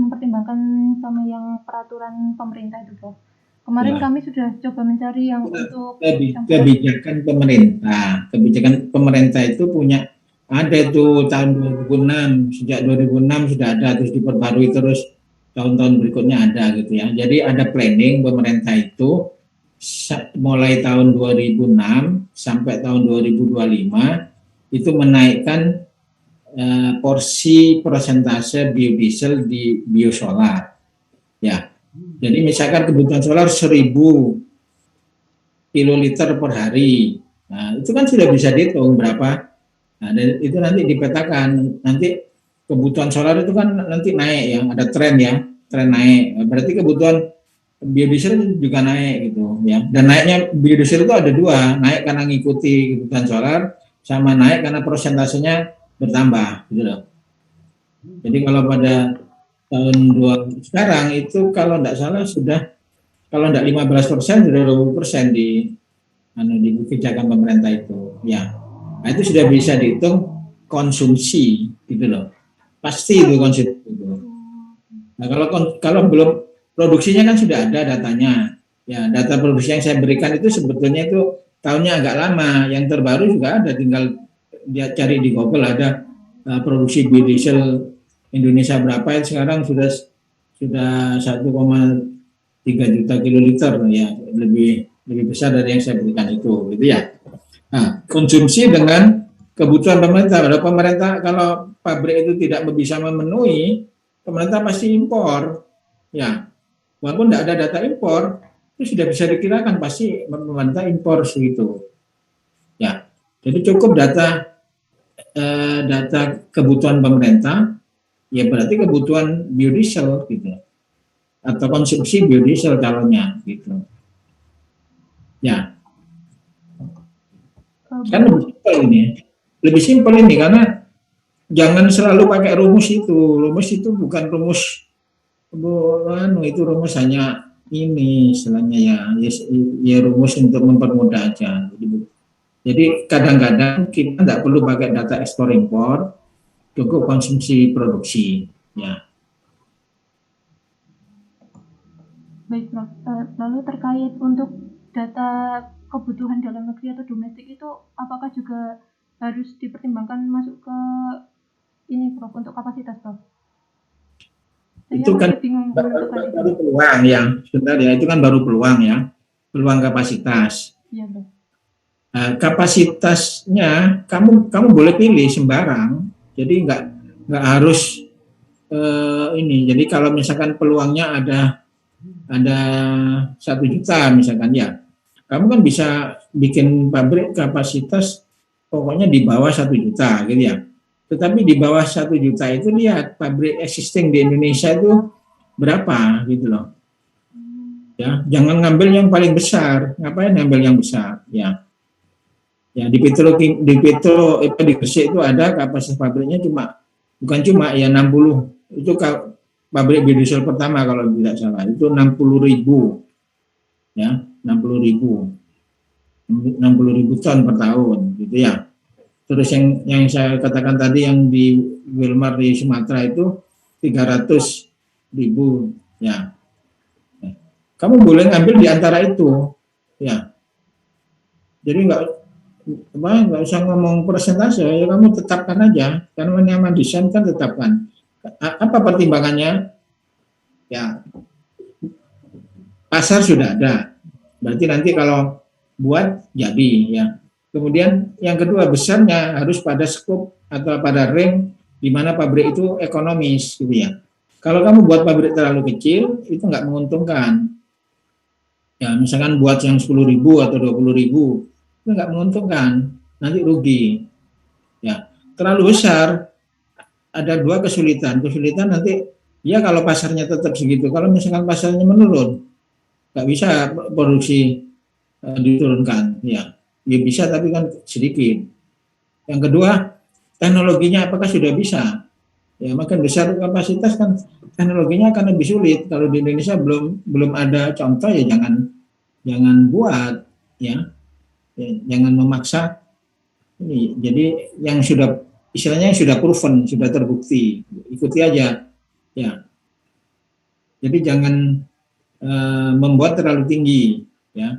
mempertimbangkan sama yang peraturan pemerintah itu, Prof. Kemarin kami sudah coba mencari yang untuk kebijakan pemerintah. Kebijakan pemerintah itu punya, ada itu tahun 2006, sejak 2006 sudah ada, terus diperbarui terus tahun-tahun berikutnya ada gitu ya. Jadi ada planning pemerintah itu mulai tahun 2006 sampai tahun 2025 itu menaikkan porsi persentase biodiesel di biosolar. Ya. Jadi misalkan kebutuhan solar 1000 kiloliter per hari. Nah, itu kan sudah bisa dihitung berapa. Nah, dan itu nanti dipetakan. Nanti kebutuhan solar itu kan nanti naik ya, ada tren ya, tren naik. Berarti kebutuhan biodiesel juga naik gitu ya. Dan naiknya biodiesel itu ada dua, naik karena ngikuti kebutuhan solar, sama naik karena persentasenya bertambah gitu loh. Jadi kalau pada tahun sekarang itu kalau tidak salah sudah, kalau tidak 15% sudah 20% di kebijakan pemerintah itu ya. Nah, itu sudah bisa dihitung konsumsi gitu loh, pasti itu konsumsi itu. Nah, kalau belum, produksinya kan sudah ada datanya ya. Data produksi yang saya berikan itu sebetulnya itu tahunnya agak lama, yang terbaru juga ada, tinggal dia cari di Google, ada produksi biodiesel Indonesia berapa, sekarang sudah 1,3 juta kiloliter ya, lebih besar dari yang saya berikan itu gitu ya. Nah, konsumsi dengan kebutuhan pemerintah. Kalau pemerintah, kalau pabrik itu tidak bisa memenuhi, pemerintah pasti impor ya. Walaupun tidak ada data impor, itu sudah bisa dikirakan pasti pemerintah impor segitu ya. Jadi cukup data kebutuhan pemerintah ya, berarti kebutuhan biodiesel gitu, atau konsumsi biodiesel calonnya gitu ya. Kan lebih simpel ini karena jangan selalu pakai rumus itu bukan rumus itu rumus hanya ini istilahnya ya rumus untuk mempermudah aja. Jadi kadang-kadang kita tidak perlu pakai data ekspor impor, cukup konsumsi produksi ya. Baik, Prof. Lalu terkait untuk data kebutuhan dalam negeri atau domestik itu apakah juga harus dipertimbangkan masuk ke ini, Prof, untuk kapasitas, Prof? Itu kan baru peluang ya, sebentar ya, itu kan baru peluang ya, peluang kapasitas. Iya, Prof. Kapasitasnya kamu boleh pilih sembarang, jadi nggak harus ini. Jadi kalau misalkan peluangnya ada 1 juta misalkan ya, kamu kan bisa bikin pabrik kapasitas pokoknya di bawah 1 juta gitu ya. Tetapi di bawah 1 juta itu lihat pabrik existing di Indonesia itu berapa gitu loh. Ya, jangan ngambil yang paling besar. Ngapain ngambil yang besar ya? Ya di Gresik itu ada kapasitas pabriknya bukan cuma ya 60. Itu pabrik biodiesel pertama kalau tidak salah itu 60.000 ya, 60.000 ton per tahun gitu ya. Terus yang saya katakan tadi yang di Wilmar di Sumatera itu 300.000 ya. Kamu boleh ngambil di antara itu ya. Jadi nggak usah ngomong persentase, ya kamu tetapkan aja, karena nyaman desain kan tetapkan. Apa pertimbangannya? Ya, pasar sudah ada, berarti nanti kalau buat jadi ya. Kemudian yang kedua, besarnya harus pada skop atau pada ring di mana pabrik itu ekonomis gitu ya. Kalau kamu buat pabrik terlalu kecil itu nggak menguntungkan. Ya, misalkan buat yang 10.000 atau 20.000 itu nggak menguntungkan, nanti rugi. Ya, terlalu besar ada dua kesulitan. Kesulitan nanti ya kalau pasarnya tetap segitu, kalau misalkan pasarnya menurun, nggak bisa produksi diturunkan. Ya, ya bisa tapi kan sedikit. Yang kedua, teknologinya apakah sudah bisa? Ya, makin besar kapasitas kan teknologinya akan lebih sulit. Kalau di Indonesia belum ada contoh ya jangan buat ya jangan memaksa ini. Jadi yang sudah istilahnya yang sudah proven, sudah terbukti, ikuti aja ya. Jadi jangan membuat terlalu tinggi ya.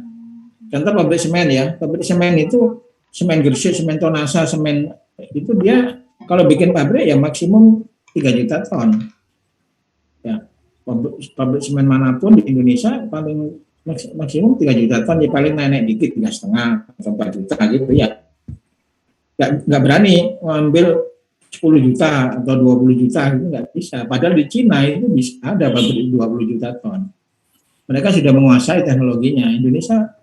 Contoh pabrik semen ya, pabrik semen itu semen Gresik, semen Tonasa, semen itu dia kalau bikin pabrik ya maksimum 3 juta ton. Ya, pabrik semen manapun di Indonesia paling maksimum 3 juta ton, ya paling naik dikit 3,5 atau 4 juta gitu ya. Nggak berani ngambil 10 juta atau 20 juta itu nggak bisa. Padahal di Cina itu bisa ada pabrik 20 juta ton. Mereka sudah menguasai teknologinya. Indonesia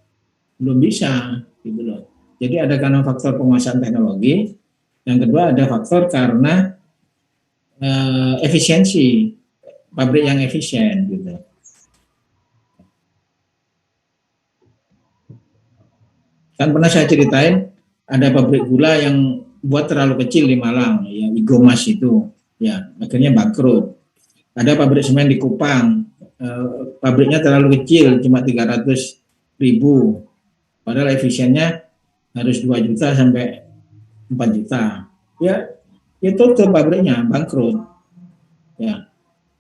belum bisa gitu loh. Jadi ada karena faktor penguasaan teknologi. Yang kedua ada faktor karena efisiensi, pabrik yang efisien gitu. Kan pernah saya ceritain ada pabrik gula yang buat terlalu kecil di Malang, ya Igomas itu, ya akhirnya bangkrut. Ada pabrik semen di Kupang, pabriknya terlalu kecil, cuma 300.000, padahal efisiennya harus 2 juta sampai 4 juta. Ya tutup pabriknya, bangkrut. Ya,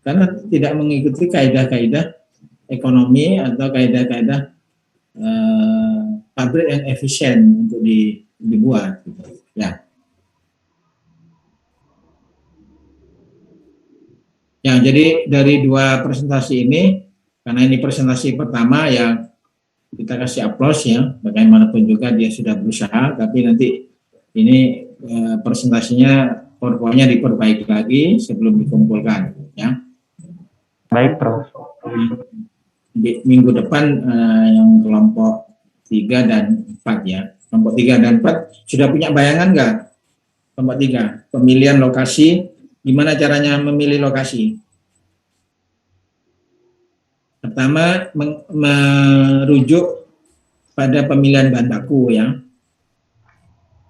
karena tidak mengikuti kaidah-kaidah ekonomi atau kaidah-kaidah pabrik yang efisien untuk dibuat. Ya. Ya, jadi dari dua presentasi ini, karena ini presentasi pertama ya kita kasih aplaus ya, bagaimanapun juga dia sudah berusaha, tapi nanti ini presentasinya PowerPoint-nya diperbaiki lagi sebelum dikumpulkan ya. Baik, Prof. Minggu depan yang kelompok 3 dan 4 ya. Kelompok 3 dan 4 sudah punya bayangan nggak? Kelompok 3, pemilihan lokasi, gimana caranya memilih lokasi? Pertama, merujuk pada pemilihan bahan baku ya.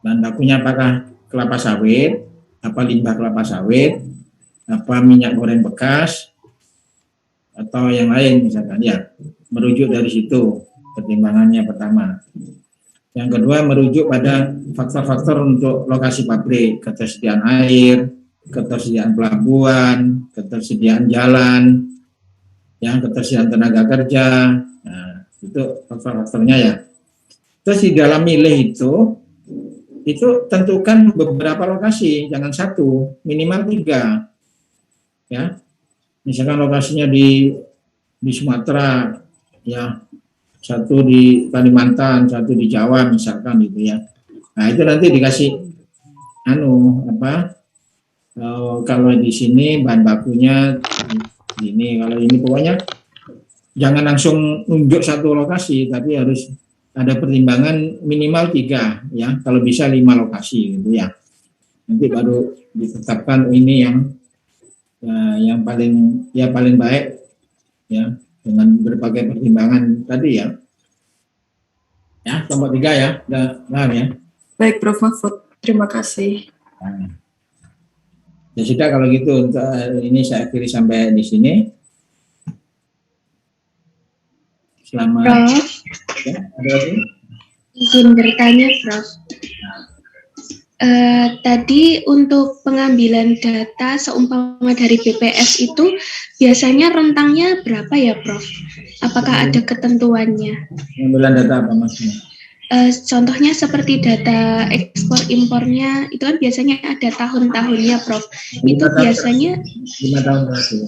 Bahan bakunya apakah kelapa sawit, apa limbah kelapa sawit, apa minyak goreng bekas, atau yang lain misalkan ya. Merujuk dari situ pertimbangannya pertama. Yang kedua, merujuk pada faktor-faktor untuk lokasi pabrik, ketersediaan air, ketersediaan pelabuhan, ketersediaan jalan, yang ketersediaan tenaga kerja. Nah, itu faktor-faktornya ya. Terus di dalam milih itu tentukan beberapa lokasi, jangan satu, minimal 3. Ya. Misalkan lokasinya di Sumatera, ya, satu di Kalimantan, satu di Jawa misalkan gitu ya. Nah, itu nanti dikasih kalau di sini bahan bakunya ini, kalau ini pokoknya jangan langsung nunjuk satu lokasi, tapi harus ada pertimbangan minimal 3 ya, kalau bisa 5 lokasi gitu ya. Nanti baru ditetapkan ini yang paling baik ya, dengan berbagai pertimbangan tadi ya. Ya, kelompok 3 ya, udah paham ya. Baik, Prof. Mahfud, terima kasih. Ya sudah kalau gitu untuk ini saya akhiri sampai di sini. Selamat. Prof. Ya, ada lagi? Izin bertanya, Prof. Tadi untuk pengambilan data seumpama dari BPS itu biasanya rentangnya berapa ya, Prof? Apakah ada ketentuannya? Pengambilan data apa maksudnya? Contohnya seperti data ekspor impornya itu kan biasanya ada tahun-tahunnya, Prof. Itu biasanya 5 tahun terakhir.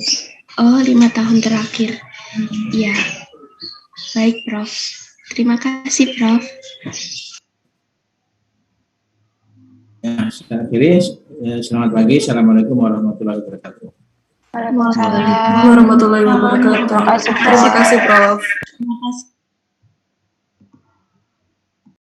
Oh, 5 tahun terakhir. Ya. Baik, Prof. Terima kasih, Prof. Ya, saya akhiri Selamat pagi. Assalamualaikum warahmatullahi wabarakatuh. Waalaikumsalam warahmatullahi wabarakatuh. Terima kasih, Prof. Terima kasih.